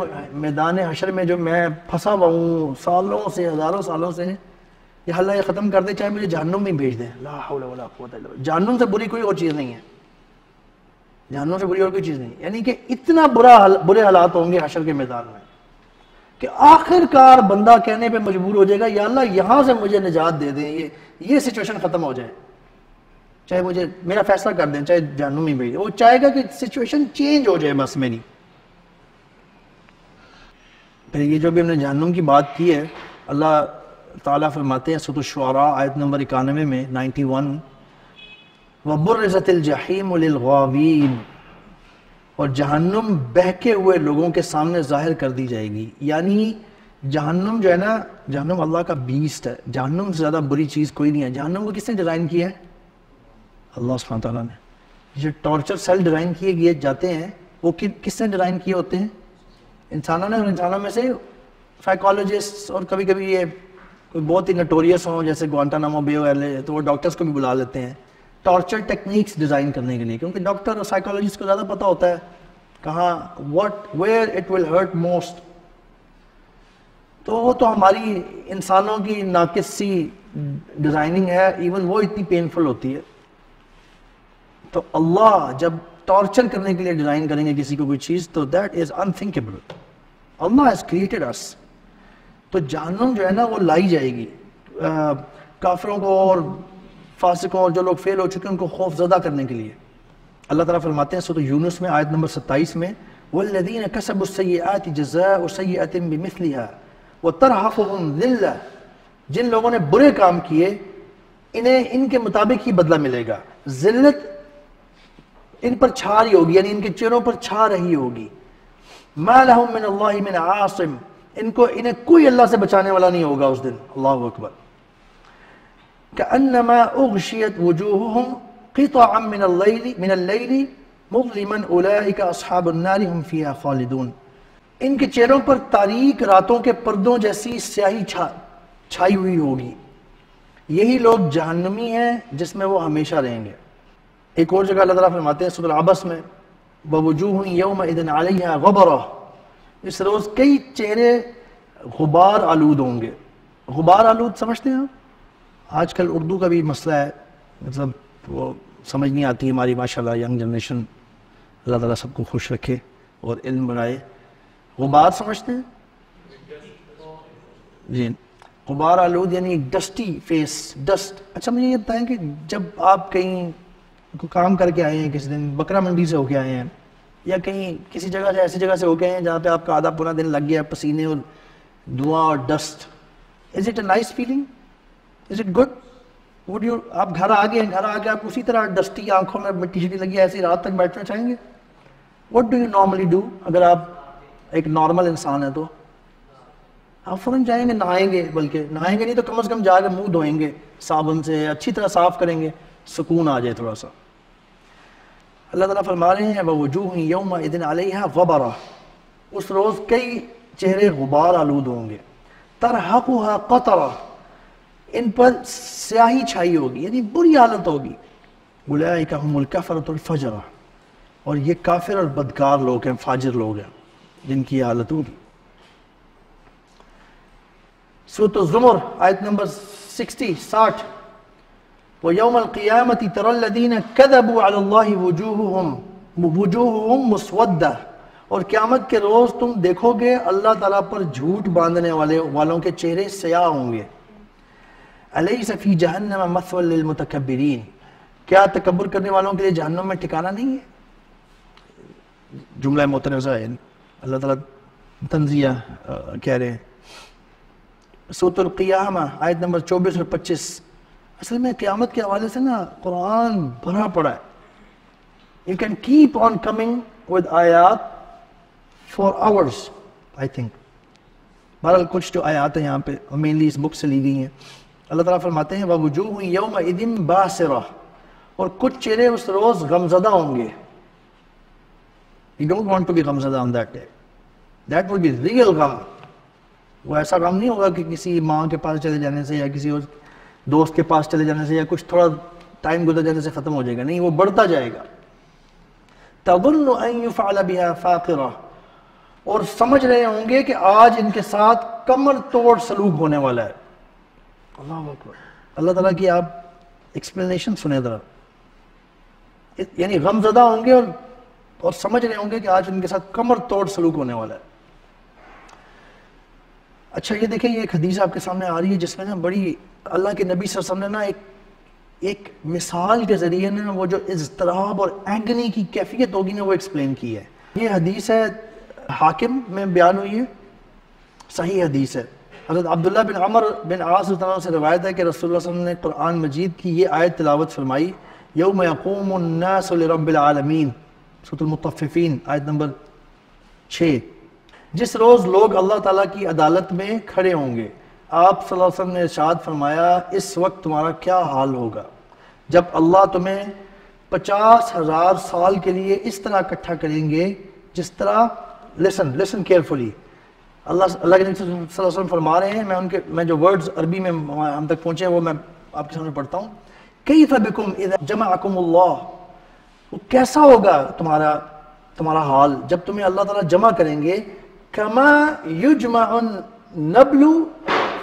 میدان حشر میں جو میں پھنسا ہوا ہوں سالوں سے، ہزاروں سالوں سے، یا اللہ یہ ختم کر دے، چاہے مجھے جہنم میں بھیج دیں۔ لا حول ولا قوت الا باللہ۔ جہنم سے بری کوئی اور چیز نہیں ہے، جہنم سے بری اور کوئی چیز نہیں، یعنی کہ اتنا برے حالات ہوں گے حشر کے میدان میں کہ آخر کار بندہ کہنے پہ مجبور ہو جائے گا یا اللہ یہاں سے مجھے نجات دے دیں، یہ سچویشن ختم ہو جائے، چاہے مجھے میرا فیصلہ کر دیں، چاہے جہنم میں بھیج دیں۔ وہ چاہے گا کہ سچویشن چینج ہو جائے بس میری۔ پھر یہ جو بھی ہم نے جہنم کی بات کی ہے، اللہ تعالیٰ فرماتے ہیں سورۃ الشعراء آیت نمبر 91 میں 91، وَبُرِّزَتِ الْجَحِيمُ لِلْغَاوِينَ، اور جہنم بہکے ہوئے لوگوں کے سامنے ظاہر کر دی جائے گی۔ یعنی جہنم جو ہے نا، جہنم اللہ کا بیسٹ ہے، جہنم سے زیادہ بری چیز کوئی نہیں ہے۔ جہنم کو کس نے ڈیزائن کیا ہے؟ اللہ سبحانہ تعالیٰ نے۔ جو ٹارچر سیل ڈیزائن کیے جاتے ہیں وہ کس نے ڈیزائن کیے ہوتے ہیں؟ انسانوں نے، اور انسانوں میں سے سائیکالوجسٹ، اور کبھی کبھی یہ کوئی بہت ہی نٹوریس ہوں جیسے گوانٹانامو بے والے، تو وہ ڈاکٹرز کو بھی بلا لیتے ہیں ٹارچر ٹیکنیکس ڈیزائن کرنے کے لیے، کیونکہ ڈاکٹر اور سائیکالوجسٹ کو زیادہ پتہ ہوتا ہے کہاں where it will hurt most. تو وہ تو ہماری انسانوں کی ناقص سی ڈیزائننگ ہے، ایون وہ اتنی پینفل ہوتی ہے۔ تو اللہ جب ٹارچر کرنے کے لیے ڈیزائن کریں گے کسی کو کوئی چیز، تو that is unthinkable. Allah has created us. تو جہنم جو ہے نا وہ لائی جائے گی کافروں کو اور فاسقوں اور جو لوگ فیل ہو چکے ہیں ان کو خوف زدہ کرنے کے لیے۔ اللہ تعالیٰ فرماتے ہیں سورۃ یونس میں آیت نمبر 27 میں، وَالَّذِينَ كَسَبُوا السَّيِّئَاتِ جَزَاءُ سَيِّئَةٍ بِمِثْلِهَا وَتَرْهَقُهُمْ ذِلَّةٌ، جن لوگوں نے برے کام کیے انہیں ان کے مطابق ہی بدلہ ملے گا، ذلت ان پر چھا رہی ہوگی، یعنی ان کے چہروں پر چھا رہی ہوگی۔ مَا لَهُم مِّنَ اللَّهِ مِنْ عَاصِمٍ، انہیں کوئی اللہ سے بچانے والا نہیں ہوگا اس دن۔ اللہ اکبر۔ كأنما أغشيت وجوههم قطعا من الليل مظلما أولئك أصحاب النار هم فيها خالدون، ان کے چہروں پر تاریک راتوں کے پردوں جیسی سیاہی چھائی ہوئی ہوگی، یہی لوگ جہنمی ہیں جس میں وہ ہمیشہ رہیں گے۔ ایک اور جگہ اللہ تعالیٰ فرماتے ہیں سورۃ العبس میں، وَوُجُوهٌ يَوْمَئِذٍ عَلَيْهَا غَبَرَةٌ، اس روز کئی چہرے غبار آلود ہوں گے۔ غبار آلود سمجھتے ہیں آپ؟ آج کل اردو کا بھی مسئلہ ہے، مطلب وہ سمجھ نہیں آتی ہماری ماشاءاللہ ینگ جنریشن، اللہ تعالیٰ سب کو خوش رکھے اور علم بڑھائے۔ غبار سمجھتے ہیں؟ جی، غبار آلود یعنی ڈسٹی فیس، ڈسٹ۔ اچھا مجھے یہ بتائیں کہ جب آپ کہیں کام کر کے آئے ہیں، کسی دن بکرا منڈی سے ہو کے آئے ہیں، یا کہیں کسی جگہ سے ایسی جگہ سے ہو کے آئے ہیں جہاں پہ آپ کا آدھا پورا دن لگ گیا پسینے اور دھواں اور dust, is it a nice feeling? Is it good? آپ گھر آ گئے ہیں، گھر آ کے آپ اسی طرح ڈسٹی آنکھوں میں مٹی شٹی لگی ہے، ایسی رات تک بیٹھنا چاہیں گے؟ What do you normally do؟ اگر آپ ایک نارمل انسان ہیں تو آپ فوراً جائیں گے، نہائیں گے، بلکہ نہائیں گے نہیں تو کم از کم جا کے منہ دھوئیں گے صابن سے، اچھی طرح صاف کریں گے، سکون آ جائے تھوڑا سا۔ اللہ تعالیٰ فرما رہے ہیں وَوُجُوهٌ يَوْمَئِذٍ عَلَيْهَا غَبَرَةٌ، اس روز کئی چہرے غبار آلود ہوں گے، تَرْحَقُهَا قَطَرَةٌ، ان پر سیاہی چھائی ہوگی، یعنی بری حالت ہوگی۔ اولئک هم الکفرۃ الفجرہ، اور یہ کافر اور بدکار لوگ ہیں، فاجر لوگ ہیں جن کی حالت ہوگی۔ سورۃ الزمر آیت نمبر 60 وَيَوْمَ الْقِيَامَةِ تَرَى الَّذِينَ كَذَبُوا عَلَى اللَّهِ وُجُوهُهُمْ مُسْوَدَّةٌ اور قیامت کے روز تم دیکھو گے اللہ تعالیٰ پر جھوٹ باندھنے والوں کے چہرے سیاہ ہوں گے. الیس فی جہنم مثوی للمتکبرین، کیا تکبر کرنے والوں کے لیے جہنم میں ٹھکانہ نہیں ہے؟ جملہ متنازع ہے، اللہ تعالیٰ تنزیہ کہہ رہے ہیں. سورۃ القیامہ آیت نمبر 24 اور 25. اصل میں قیامت کے حوالے سے نا قرآن بھرا پڑا ہے. You can keep on coming with آیات for hours, I think. بہرحال کچھ جو آیات ہیں یہاں پہ مینلی اس بک سے لی گئی ہیں. اللہ تعالیٰ فرماتے ہیں وَوُجُوهٌ يَوْمَئِذٍ بَاسِرَةٌ، اور کچھ چہرے اس روز غمزدہ ہوں گے. You don't want to be غمزدہ on that day. That will be real غم. وہ ایسا غم نہیں ہوگا کہ کسی ماں کے پاس چلے جانے سے یا کسی اور دوست کے پاس چلے جانے سے یا کچھ تھوڑا ٹائم گزر جانے سے ختم ہو جائے گا، نہیں، وہ بڑھتا جائے گا. تَظُنُّ أَن يُفْعَلَ بِهَا فَاقِرَةٌ، اور سمجھ رہے ہوں گے کہ آج ان کے ساتھ کمر توڑ سلوک ہونے والا ہے. اللہ اکبر. اللہ تعالیٰ کی آپ ایکسپلینیشن سنیں ذرا. یعنی غم زدہ ہوں گے اور سمجھ رہے ہوں گے کہ آج ان کے ساتھ کمر توڑ سلوک ہونے والا ہے. اچھا یہ دیکھیں، یہ ایک حدیث آپ کے سامنے آ رہی ہے جس میں نا بڑی اللہ کے نبی صلی اللہ علیہ وسلم نے نا ایک مثال کے ذریعے نا وہ جو اضطراب اور ایگنی کی کیفیت ہوگی نا وہ ایکسپلین کی ہے. یہ حدیث ہے حاکم میں بیان ہوئی ہے، صحیح حدیث ہے. حضرت عبداللہ بن عمر بن عاص رضی اللہ عنہ سے روایت ہے کہ رسول اللہ صلی اللہ علیہ وسلم نے قرآن مجید کی یہ آیت تلاوت فرمائی، یوم یقوم الناس لرب العالمین، سورۃ المطففین آیت نمبر 6. جس روز لوگ اللہ تعالیٰ کی عدالت میں کھڑے ہوں گے. آپ صلی اللہ علیہ وسلم نے ارشاد فرمایا اس وقت تمہارا کیا حال ہوگا جب اللہ تمہیں 50,000 سال کے لیے اس طرح اکٹھا کریں گے جس طرح، listen carefully، اللہ کے نبی صلی اللہ علیہ وسلم فرما رہے ہیں، میں جو ورڈز عربی میں ہم تک پہنچے ہیں وہ میں آپ کے سامنے پڑھتا ہوں. کیف بکم اذا جمعکم اللہ، وہ کیسا ہوگا تمہارا حال جب تمہیں اللہ تعالیٰ جمع کریں گے. کما یجمع النبل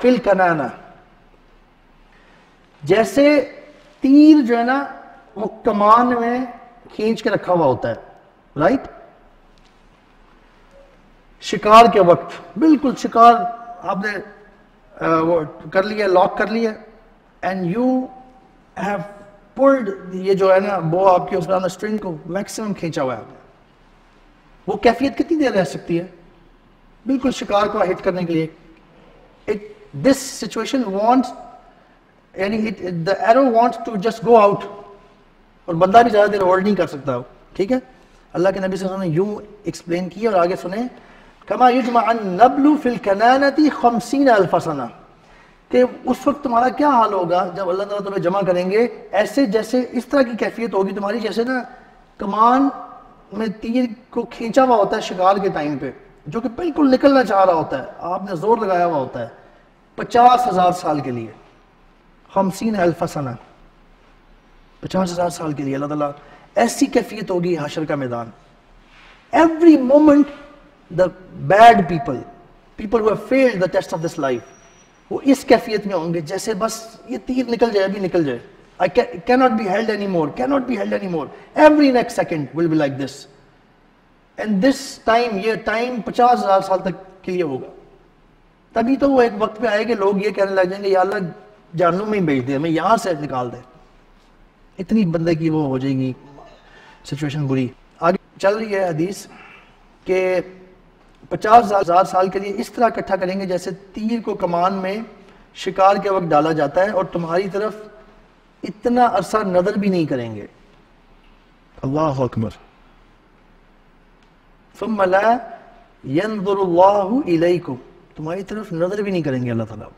فی الکنانہ، جیسے تیر جو ہے نا وہ کمان میں کھینچ کے رکھا ہوا ہوتا ہے، رائٹ، شکار کے وقت. بالکل شکار آپ نے وہ کر لیا، لاک کر لیا، اینڈ یو ہیو پلڈ، یہ جو ہے نا وہ آپ کے اس میں اسٹرنگ کو میکسیمم کھینچا ہوا ہے. وہ کیفیت کتنی دیر رہ سکتی ہے؟ بالکل شکار کو ہٹ کرنے کے لیے. This situation wants، یعنی the arrow wants to just go out، اور بندہ بھی زیادہ دیر ہولڈ نہیں کر سکتا. ٹھیک ہے، اللہ کے نبی صلی اللہ علیہ وسلم نے یوں ایکسپلین کی. اور آگے سنیں، کما یجمع النبل فی الکنانۃ 50,000 سنہ، کہ اس وقت تمہارا کیا حال ہوگا جب اللہ تعالیٰ تمہیں جمع کریں گے ایسے جیسے اس طرح کی کیفیت ہوگی تمہاری جیسے نا کمان میں تیر کو کھینچا ہوا ہوتا ہے شکار کے ٹائم پہ، جو کہ بالکل نکلنا چاہ رہا ہوتا ہے، آپ نے زور لگایا ہوا ہوتا ہے 50,000 سال کے لیے. 50,000 سنہ، 50,000 سال کے لیے اللہ تعالیٰ ایسی کیفیت ہوگی حشر کا میدان. Every moment the bad people who have failed the test of this life، وہ اس کیفیت میں ہوں گے جیسے بس یہ تیر نکل جائے، ابھی نکل جائے. I cannot be held anymore. Every next second will be like this. And this time، یہ ٹائم 50,000 سال تک کے لیے ہوگا. تبھی تو وہ ایک وقت پہ آئے کہ لوگ یہ کہنے لگ جائیں گے یا اللہ جہنم میں ہی بھیج دے، ہمیں یہاں سے نکال دے. اتنی بندے کی وہ ہو جائے گی سچویشن بری. آگے چل رہی ہے حدیث کہ 50,000 سال کے لیے اس طرح اکٹھا کریں گے جیسے تیر کو کمان میں شکار کے وقت ڈالا جاتا ہے، اور تمہاری طرف اتنا عرصہ نظر بھی نہیں کریں گے. اللہ اکبر. ثم لا ينظر اللہ الیکم، تمہاری طرف نظر بھی نہیں کریں گے اللہ تعالیٰ.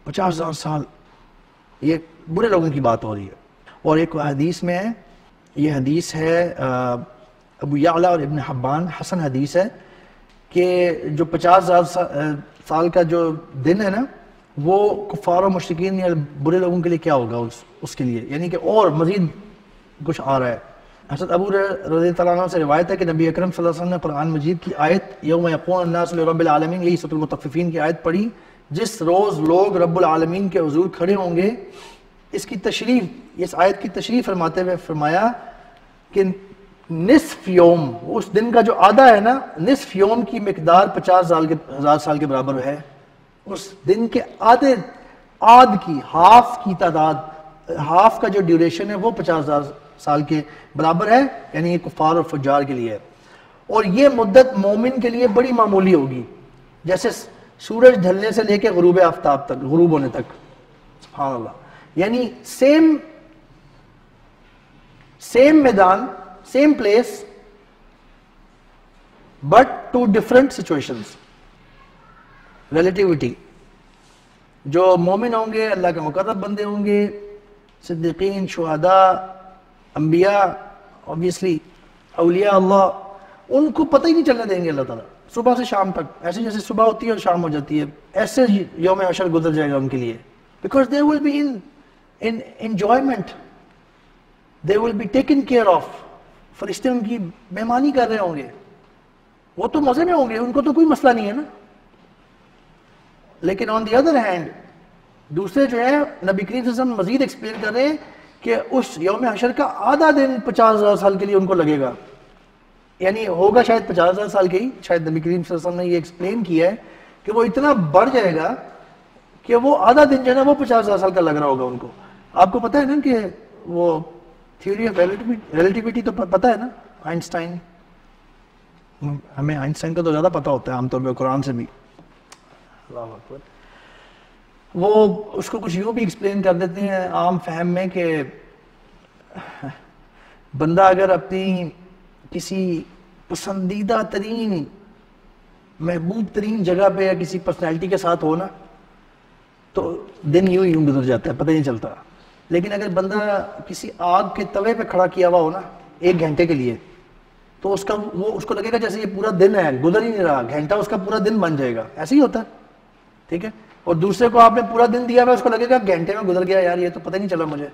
50,000 سال، یہ برے لوگوں کی بات ہو رہی ہے. اور ایک حدیث میں ہے، یہ حدیث ہے ابو یعلا اور ابن حبان، حسن حدیث ہے، کہ جو 50,000 سال کا جو دن ہے نا وہ کفار و مشرکین یا برے لوگوں کے لیے کیا ہوگا اس کے لیے، یعنی کہ اور مزید کچھ آ رہا ہے. حضرت ابو رضی اللہ عنہ سے روایت ہے کہ نبی اکرم صلی اللہ علیہ وسلم نے قرآن مجید کی آیت یوم یقوم الناس لرب العالمین، یہی سورۃ المطففین کی آیت پڑھی، جس روز لوگ رب العالمین کے حضور کھڑے ہوں گے. اس کی تشریح، اس آیت کی تشریح فرماتے ہوئے فرمایا کہ نصف یوم، اس دن کا جو آدھا ہے نا، نصف یوم کی مقدار 50,000 سال کے برابر ہے. اس دن کے آدھ کی، ہاف کی تعداد، ہاف کا جو ڈیوریشن ہے وہ 50,000 سال کے برابر ہے، یعنی یہ کفار اور فجار کے لیے ہے. اور یہ مدت مومن کے لیے بڑی معمولی ہوگی، جیسے سورج ڈھلنے سے لے کے غروب آفتاب تک، غروب ہونے تک. سبحان اللہ. یعنی سیم میدان، same place but two different situations. relativity. جو مومن ہوں گے اللہ کے مقرب بندے ہوں گے، صدیقین، شہداء، انبیاء، obviously اولیاء اللہ، ان کو پتہ ہی نہیں چلنے دیں گے اللہ تعالیٰ صبح سے شام تک. ایسے جیسے صبح ہوتی ہے اور شام ہو جاتی ہے، ایسے یوم حشر گزر جائے گا ان کے لیے. because they will be in enjoyment, they will be taken care of. فرشتے ان کی مہمانی کر رہے ہوں گے، وہ تو مزے میں ہوں گے، ان کو تو کوئی مسئلہ نہیں ہے نا. لیکن آن دی ادر ہینڈ دوسرے جو ہے نبی کریم صلی اللہ علیہ وسلم مزید ایکسپلین کر رہے ہیں کہ اس یوم حشر کا آدھا دن 50,000 سال کے لیے ان کو لگے گا. یعنی ہوگا شاید 50,000 سال کے ہی، شاید نبی کریم صلی اللہ علیہ وسلم نے یہ ایکسپلین کیا ہے کہ وہ اتنا بڑھ جائے گا کہ وہ آدھا دن جو ہے نا وہ 50,000 سال کا لگ رہا ہوگا ان کو. آپ کو پتہ ہے نا کہ وہ تھیوری آف ریلیٹیوٹی تو پتہ ہے نا، آئنسٹائن. ہمیں آئنسٹائن کا تو زیادہ پتہ ہوتا ہے عام طور پہ قرآن سے بھی. اللہ اکبر. وہ اس کو کچھ یوں بھی ایکسپلین کر دیتے ہیں عام فہم میں کہ بندہ اگر اپنی کسی پسندیدہ ترین، محبوب ترین جگہ پہ یا کسی پرسنالٹی کے ساتھ ہو نا تو دن یوں گزر جاتا ہے، پتہ نہیں چلتا. لیکن اگر بندہ کسی آگ کے توے پہ کھڑا کیا ہوا ہو نا 1 گھنٹے کے لیے، تو اس کو لگے گا جیسے یہ پورا دن ہے، گزر ہی نہیں رہا، گھنٹہ اس کا پورا دن بن جائے گا. ایسے ہی ہوتا ہے، ٹھیک ہے. اور دوسرے کو آپ نے پورا دن دیا ہوا، اس کو لگے گا گھنٹے میں گزر گیا، یار یہ تو پتہ نہیں چلا مجھے.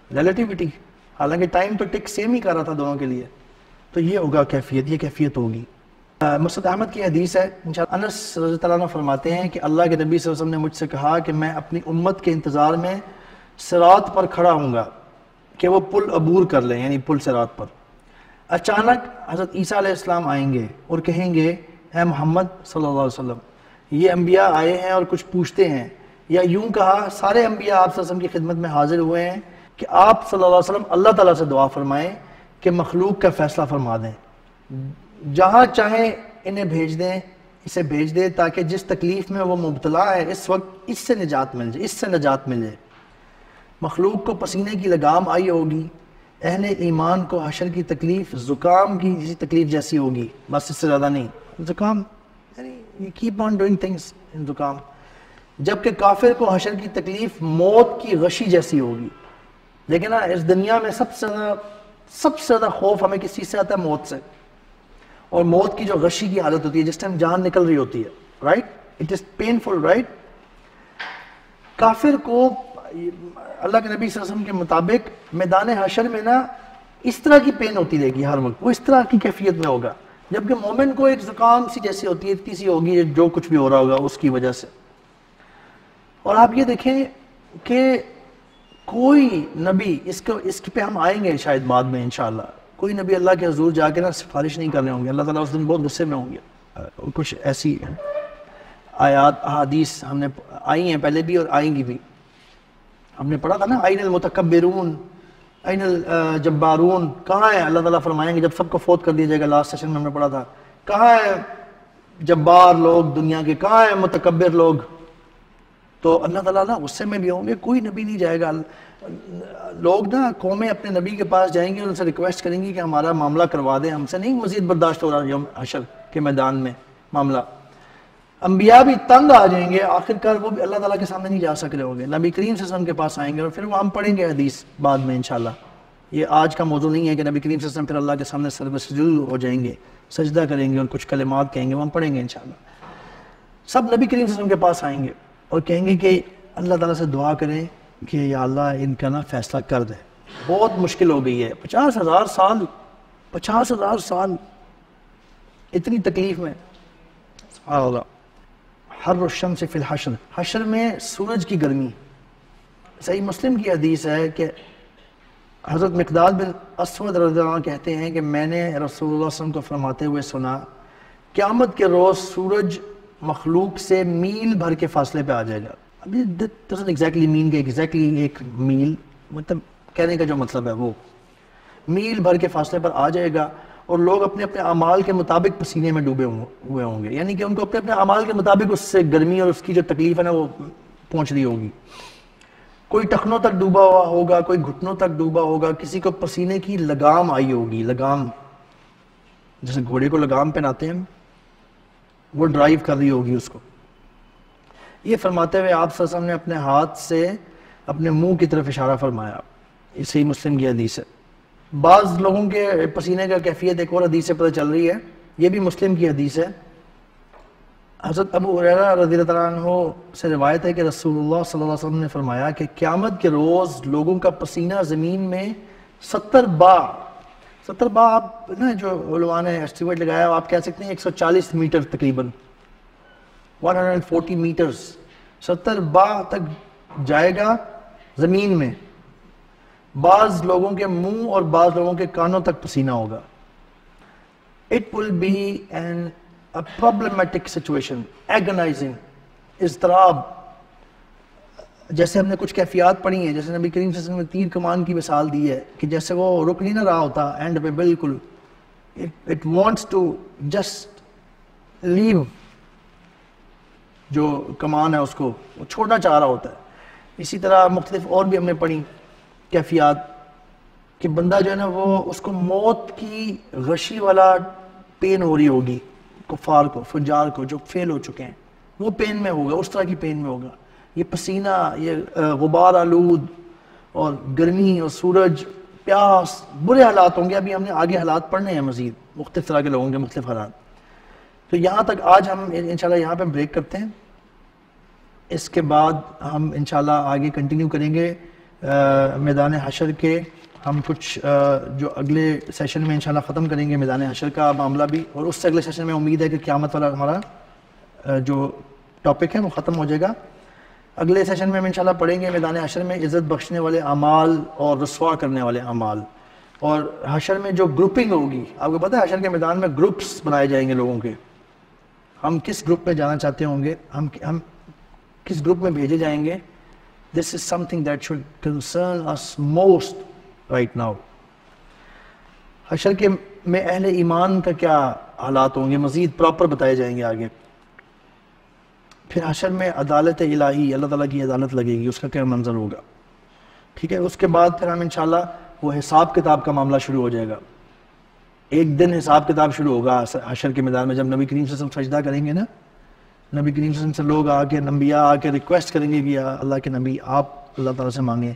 ریلیٹیوٹی. حالانکہ ٹائم تو ٹک سیم ہی کر رہا تھا دونوں کے لیے. تو یہ ہوگا کیفیت، یہ کیفیت ہوگی. مسند احمد کی حدیث ہے، انس رضی اللہ عنہ فرماتے ہیں کہ اللہ کے نبی صلی اللہ علیہ وسلم نے مجھ سے کہا کہ میں اپنی امت کے انتظار میں صراط پر کھڑا ہوں گا کہ وہ پل عبور کر لیں، یعنی پل صراط پر. اچانک حضرت عیسیٰ علیہ السلام آئیں گے اور کہیں گے اے محمد صلی اللہ علیہ وسلم، یہ انبیاء آئے ہیں اور کچھ پوچھتے ہیں، یا یوں کہا سارے انبیاء آپ صلی اللہ علیہ وسلم کی خدمت میں حاضر ہوئے ہیں کہ آپ صلی اللہ علیہ وسلم اللہ تعالیٰ سے دعا فرمائیں کہ مخلوق کا فیصلہ فرما دیں، جہاں چاہیں انہیں بھیج دیں، اسے بھیج دیں تاکہ جس تکلیف میں وہ مبتلا ہے اس وقت اس سے نجات مل جائے، اس سے نجات مل جائے. مخلوق کو پسینے کی لگام آئی ہوگی، اہل ایمان کو حشر کی تکلیف زکام کی کسی تکلیف جیسی ہوگی، بس اس سے زیادہ نہیں. زکام یعنی you keep on doing things in زکام. جبکہ کافر کو حشر کی تکلیف موت کی غشی جیسی ہوگی. لیکن اس دنیا میں سب سے زیادہ خوف ہمیں کس چیز سے آتا ہے؟ موت سے. اور موت کی جو غشی کی حالت ہوتی ہے جس ٹائم جان نکل رہی ہوتی ہے، right, it is painful, right. کافر کو اللہ کے نبی صلی اللہ علیہ وسلم کے مطابق میدان حشر میں نا اس طرح کی پین ہوتی رہے گی ہر وقت، وہ اس طرح کی کیفیت میں ہوگا. جبکہ مومن کو ایک زکام سی جیسی ہوتی ہے، اتنی سی ہوگی جو کچھ بھی ہو رہا ہوگا اس کی وجہ سے. اور آپ یہ دیکھیں کہ کوئی نبی، اس پہ ہم آئیں گے شاید بعد میں انشاءاللہ، کوئی نبی اللہ کے حضور جا کے نا سفارش نہیں کرنے ہوں گے. اللہ تعالیٰ اس دن بہت غصے میں ہوں گے. کچھ ایسی آیات احادیث ہم نے آئی ہیں پہلے بھی اور آئیں گی بھی. ہم نے پڑھا تھا نا این المتکبرون این الجبارون، کہاں ہے؟ اللہ تعالیٰ فرمائیں گے جب سب کو فوت کر دیا جائے گا. لاسٹ سیشن میں ہم نے پڑھا تھا کہاں ہے جبار لوگ دنیا کے، کہاں ہے متکبر لوگ. تو اللہ تعالیٰ نا غصے میں بھی ہوں گے، کوئی نبی نہیں جائے گا. لوگ نا قومیں اپنے نبی کے پاس جائیں گے، ان سے ریکویسٹ کریں گی کہ ہمارا معاملہ کروا دیں، ہم سے نہیں مزید برداشت ہو رہا یوم حشر کے میدان میں معاملہ. انبیاء بھی تنگ آ جائیں گے، آخرکار وہ بھی اللہ تعالیٰ کے سامنے نہیں جا سک رہے ہوں گے، نبی کریم صلی اللہ علیہ وسلم کے پاس آئیں گے. اور پھر وہ ہم پڑھیں گے حدیث بعد میں انشاءاللہ. یہ آج کا موضوع نہیں ہے کہ نبی کریم صلی اللہ علیہ وسلم پھر اللہ کے سامنے سر سجود ہو جائیں گے، سجدہ کریں گے اور کچھ کلمات کہیں گے، وہ ہم پڑھیں گے انشاءاللہ. سب نبی کریم صلی اللہ علیہ وسلم کے پاس آئیں گے اور کہیں گے کہ اللہ تعالیٰ سے دعا کریں کہ یا اللہ ان کا نا فیصلہ کر دے. بہت مشکل ہو گئی ہے، 50,000 سال اتنی تکلیف میں. سبحان اللہ. حر الشمس فی الحشر، حشر میں سورج کی گرمی. صحیح مسلم کی حدیث ہے کہ حضرت مقداد بن اسود رضی اللہ عنہ کہتے ہیں کہ میں نے رسول اللہ صلی اللہ علیہ وسلم کو فرماتے ہوئے سنا، قیامت کے روز سورج مخلوق سے میل بھر کے فاصلے پہ آ جائے گا. ابھی doesn't exactly mean کہ ایگزیکٹلی ایک میل، مطلب کہنے کا جو مطلب ہے وہ میل بھر کے فاصلے پر آ جائے گا، اور لوگ اپنے اپنے اعمال کے مطابق پسینے میں ڈوبے ہوئے ہوں گے، یعنی کہ ان کو اپنے اپنے اعمال کے مطابق اس سے گرمی اور اس کی جو تکلیف ہے نا وہ پہنچ رہی ہوگی. کوئی ٹخنوں تک ڈوبا ہوا ہوگا، کوئی گھٹنوں تک ڈوبا ہوگا، کسی کو پسینے کی لگام آئی ہوگی، لگام جیسے گھوڑے کو لگام پہناتے ہیں وہ ڈرائیو کر رہی ہوگی اس کو. یہ فرماتے ہوئے آپ صلی اللہ علیہ وسلم نے اپنے ہاتھ سے اپنے منہ کی طرف اشارہ فرمایا. یہ صحیح مسلم کی حدیث ہے. بعض لوگوں کے پسینے کا کیفیت ایک اور حدیث سے پتہ چل رہی ہے، یہ بھی مسلم کی حدیث ہے. حضرت ابو ہریرہ رضی اللہ عنہ سے روایت ہے کہ رسول اللہ صلی اللہ علیہ وسلم نے فرمایا کہ قیامت کے روز لوگوں کا پسینہ زمین میں 70 با آپ نا جو علماء نے ایسٹیمیٹ لگایا آپ کہہ سکتے ہیں 140 میٹر تقریباً 140 میٹرز 70 با تک جائے گا زمین میں. بعض لوگوں کے منہ اور بعض لوگوں کے کانوں تک پسینہ ہوگا. It will be a problematic situation, agonizing, اضطراب. جیسے ہم نے کچھ کیفیات پڑھی ہیں، جیسے نبی کریم صلی اللہ علیہ وسلم نے تیر کمان کی مثال دی ہے کہ جیسے وہ رک نہیں نہ رہا ہوتا اینڈ پہ بالکل it wants to just leave جو کمان ہے اس کو وہ چھوڑنا چاہ رہا ہوتا ہے. اسی طرح مختلف اور بھی ہم نے پڑھی کیفیات کہ بندہ جو ہے نا وہ اس کو موت کی غشی والا پین ہو رہی ہوگی، کفار کو فجار کو جو فیل ہو چکے ہیں وہ پین میں ہوگا، اس طرح کی پین میں ہوگا. یہ پسینہ، یہ غبار آلود اور گرمی اور سورج، پیاس، برے حالات ہوں گے. ابھی ہم نے آگے حالات پڑھنے ہیں مزید مختلف طرح کے لوگوں کے مختلف حالات. تو یہاں تک آج ہم انشاءاللہ یہاں پہ بریک کرتے ہیں. اس کے بعد ہم انشاءاللہ آگے کنٹینیو کریں گے میدان حشر کے. ہم کچھ جو اگلے سیشن میں انشاءاللہ ختم کریں گے میدان حشر کا معاملہ بھی، اور اس سے اگلے سیشن میں امید ہے کہ قیامت والا ہمارا جو ٹاپک ہے وہ ختم ہو جائے گا. اگلے سیشن میں ہم انشاءاللہ پڑھیں گے میدان حشر میں عزت بخشنے والے اعمال اور رسوا کرنے والے اعمال، اور حشر میں جو گروپنگ ہوگی. آپ کو پتہ ہے حشر کے میدان میں گروپس بنائے جائیں گے لوگوں کے. ہم کس گروپ میں جانا چاہتے ہوں گے، ہم کس گروپ میں بھیجے جائیں گے. This is something that should concern us most right now. حشر کے میں اہل ایمان کا کیا حالات ہوں گے مزید پراپر بتائے جائیں گے آگے. پھر حشر میں عدالت الہی، اللہ تعالیٰ کی عدالت لگے گی، اس کا کیا منظر ہوگا. ٹھیک ہے. اس کے بعد پھر ہم انشاءاللہ وہ حساب کتاب کا معاملہ شروع ہو جائے گا. ایک دن حساب کتاب شروع ہوگا حشر کے میدان میں. جب نبی کریم صلی اللہ علیہ وسلم سجدہ کریں گے نا، نبی کریم صلی اللہ علیہ وسلم سے لوگ آ کے انبیاء آ کے ریکویسٹ کریں گے کہ یا اللہ کے نبی آپ اللہ تعالیٰ سے مانگیں.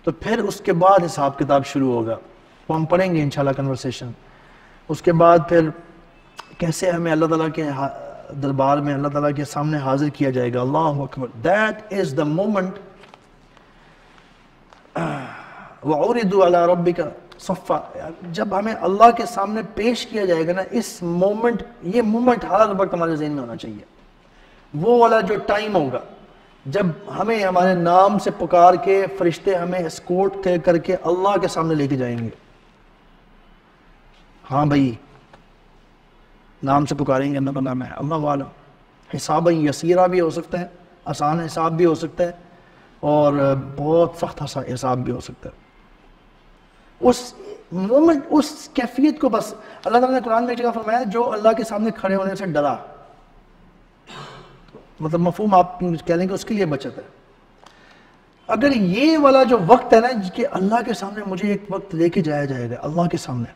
تو پھر اس کے بعد حساب کتاب شروع ہوگا، وہ ہم پڑھیں گے انشاءاللہ کنورسیشن. اس کے بعد پھر کیسے ہمیں اللہ تعالیٰ کے دربار میں اللہ تعالیٰ کے سامنے حاضر کیا جائے گا. اللہ اکبر. That is the moment. وَعُرِضُوا عَلَىٰ رَبِّكَ صَفًّا. جب ہمیں اللہ کے سامنے پیش کیا جائے گا نا، اس مومنٹ، یہ مومنٹ ہر وقت ہمارے ذہن میں ہونا چاہیے. وہ والا جو ٹائم ہوگا جب ہمیں ہمارے نام سے پکار کے فرشتے ہمیں اسکورٹ کر کے اللہ کے سامنے لے کے جائیں گے. ہاں بھائی نام سے پکاریں گے، اللہ نام ہے، اللہ عالم. حساب یسیرہ بھی ہو سکتا ہے، آسان حساب بھی ہو سکتا ہے، اور بہت سخت حساب بھی ہو سکتا ہے. اس مومنٹ، اس کیفیت کو بس اللہ تعالیٰ نے قرآن میں ایک جگہ فرمایا جو اللہ کے سامنے کھڑے ہونے سے ڈرا. مطلب مفہوم آپ کہہ لیں کہ اس کے لیے بچت ہے. اگر یہ والا جو وقت ہے نا کہ اللہ کے سامنے مجھے ایک وقت لے کے جایا جائے گا اللہ کے سامنے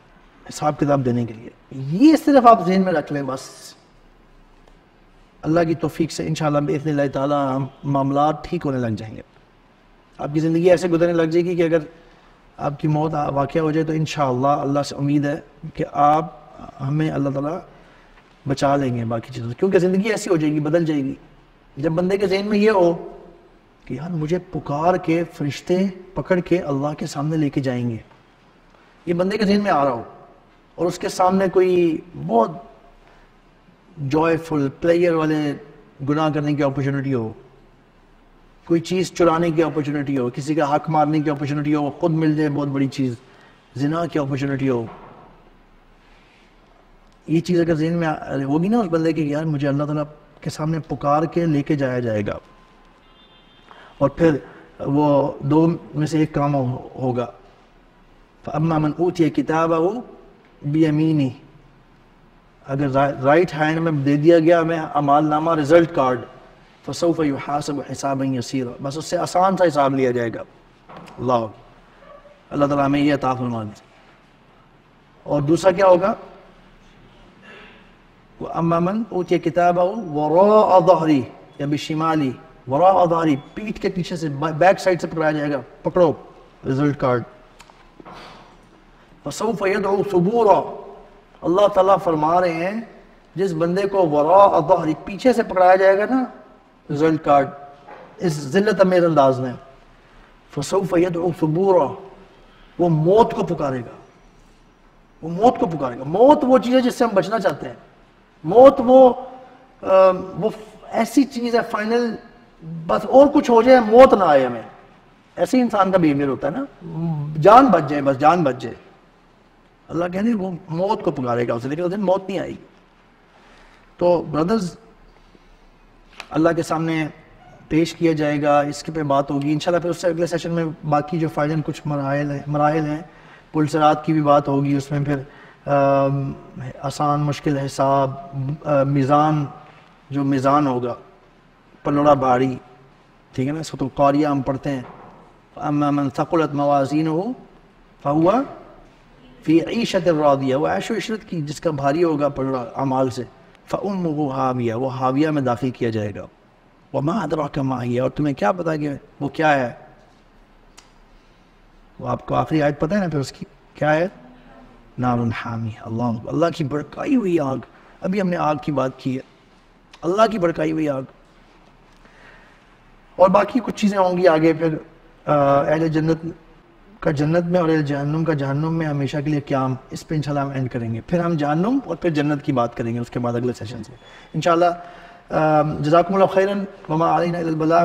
حساب کتاب دینے کے لیے، یہ صرف آپ ذہن میں رکھ لیں بس. اللہ کی توفیق سے انشاءاللہ باذن اللہ تعالی ہم معاملات ٹھیک ہونے لگ جائیں گے. آپ کی زندگی ایسے گزرنے لگ جائے گی کہ اگر آپ کی موت واقع ہو جائے تو انشاءاللہ اللہ سے امید ہے کہ آپ ہمیں اللہ تعالیٰ بچا لیں گے باقی چیزوں سے، کیونکہ زندگی ایسی ہو جائے گی، بدل جائے گی. جب بندے کے ذہن میں یہ ہو کہ یار مجھے پکار کے فرشتے پکڑ کے اللہ کے سامنے لے کے جائیں گے، یہ بندے کے ذہن میں آ رہا ہو، اور اس کے سامنے کوئی بہت جوائے فل پلیئر والے گناہ کرنے کی اپرچونٹی ہو، کوئی چیز چرانے کی اپرچونٹی ہو، کسی کا حق مارنے کی اپرچونٹی ہو، وہ خود مل جائے بہت بڑی چیز، زنا کی اپرچونٹی ہو، یہ چیز اگر ذہن میں ہوگی نا اس بندے کی، یار مجھے اللہ تعالیٰ کے سامنے پکار کے لے کے جایا جائے گا، اور پھر وہ دو میں سے ایک کام ہوگا، فَأَمَّا مَنْ أُوتِيَ كِتَابَهُ بِيَمِينِهِ، اگر رائٹ ہینڈ میں دے دیا گیا ہمیں اعمال نامہ رزلٹ کارڈ، فَسَوْفَ يُحَاسَبُ حِسَابًا يَسِيرًا، بس اس سے آسان سا حساب لیا جائے گا۔ اللہ تعالیٰ ہمیں یہ عطا فرما دے۔ اور دوسرا کیا ہوگا؟ وَأَمَّا مَنْ أُوتِيَ كِتَابَهُ وَرَاءَ ظَهْرِهِ، یا بِشِمَالِهِ، وَرَاءَ ظَهْرِهِ، پیٹھ کے پیچھے سے، بیک سائڈ سے پکڑایا جائے گا، پکڑو رزلٹ کارڈ۔ فَسَوْفَ يَدْعُو ثُبُورًا، اللہ تعالیٰ فرما رہے ہیں جس بندے کو وراء ظهرِهِ، پیچھے سے پکڑایا جائے گا نا رزلٹ کارڈ، اس ذلت امیز انداز میں، فَسَوْفَ يَدْعُو ثُبُورًا، وہ موت کو پکارے گا، وہ موت کو پکارے گا۔ موت وہ چیز ہے جس سے ہم بچنا چاہتے ہیں، موت وہ ایسی چیز ہے فائنل، بس اور کچھ ہو جائے موت نہ آئے ہمیں، ایسے ہی انسان کا بیہیویئر ہوتا ہے نا، جان بچ جائے، بس جان بچ جائے۔ اللہ کہتے ہیں وہ موت کو پکارے گا اسے، لیکن اس دن موت نہیں آئے گی۔ تو برادرز، اللہ کے سامنے پیش کیا جائے گا، اس کے پہ بات ہوگی انشاءاللہ، پھر اس سے اگلے سیشن میں باقی جو فائدے کچھ مراحل ہیں، پل صراط کی بھی بات ہوگی، اس میں پھر آسان مشکل حساب، میزان، جو میزان ہوگا پلڑا بھاری، ٹھیک ہے نا، سورۃ القاریہ ہم پڑھتے ہیں، اما من ثقلت موازینہ فہو فی عیشۃ راضیہ، وہ عیش و عشرت کی جس کا بھاری ہوگا پلڑا اعمال سے، فامہ ہاویہ، وہ ہاویہ میں داخل کیا جائے گا، وما ادراک ما ہی، اور تمہیں کیا پتا کہ وہ کیا ہے، وہ آپ کو آخری آیت پتہ ہے نا پھر اس کی کیا ہے، نار حامیہ، اللہ کی بھڑکائی ہوئی آگ، ابھی ہم نے آگ کی بات کی ہے، اللہ کی بھڑکائی ہوئی آگ، اور باقی کچھ چیزیں ہوں گی آگے، پھر اہل جنت کا جنت میں اور اہل جہنم کا جہنم میں ہمیشہ کے لیے قیام، اس پہ انشاءاللہ ہم اینڈ کریں گے، پھر ہم جہنم اور پھر جنت کی بات کریں گے اس کے بعد اگلے سیشن سے انشاءاللہ۔ جزاکم اللہ خیراً، وما علینا الا البلاغ۔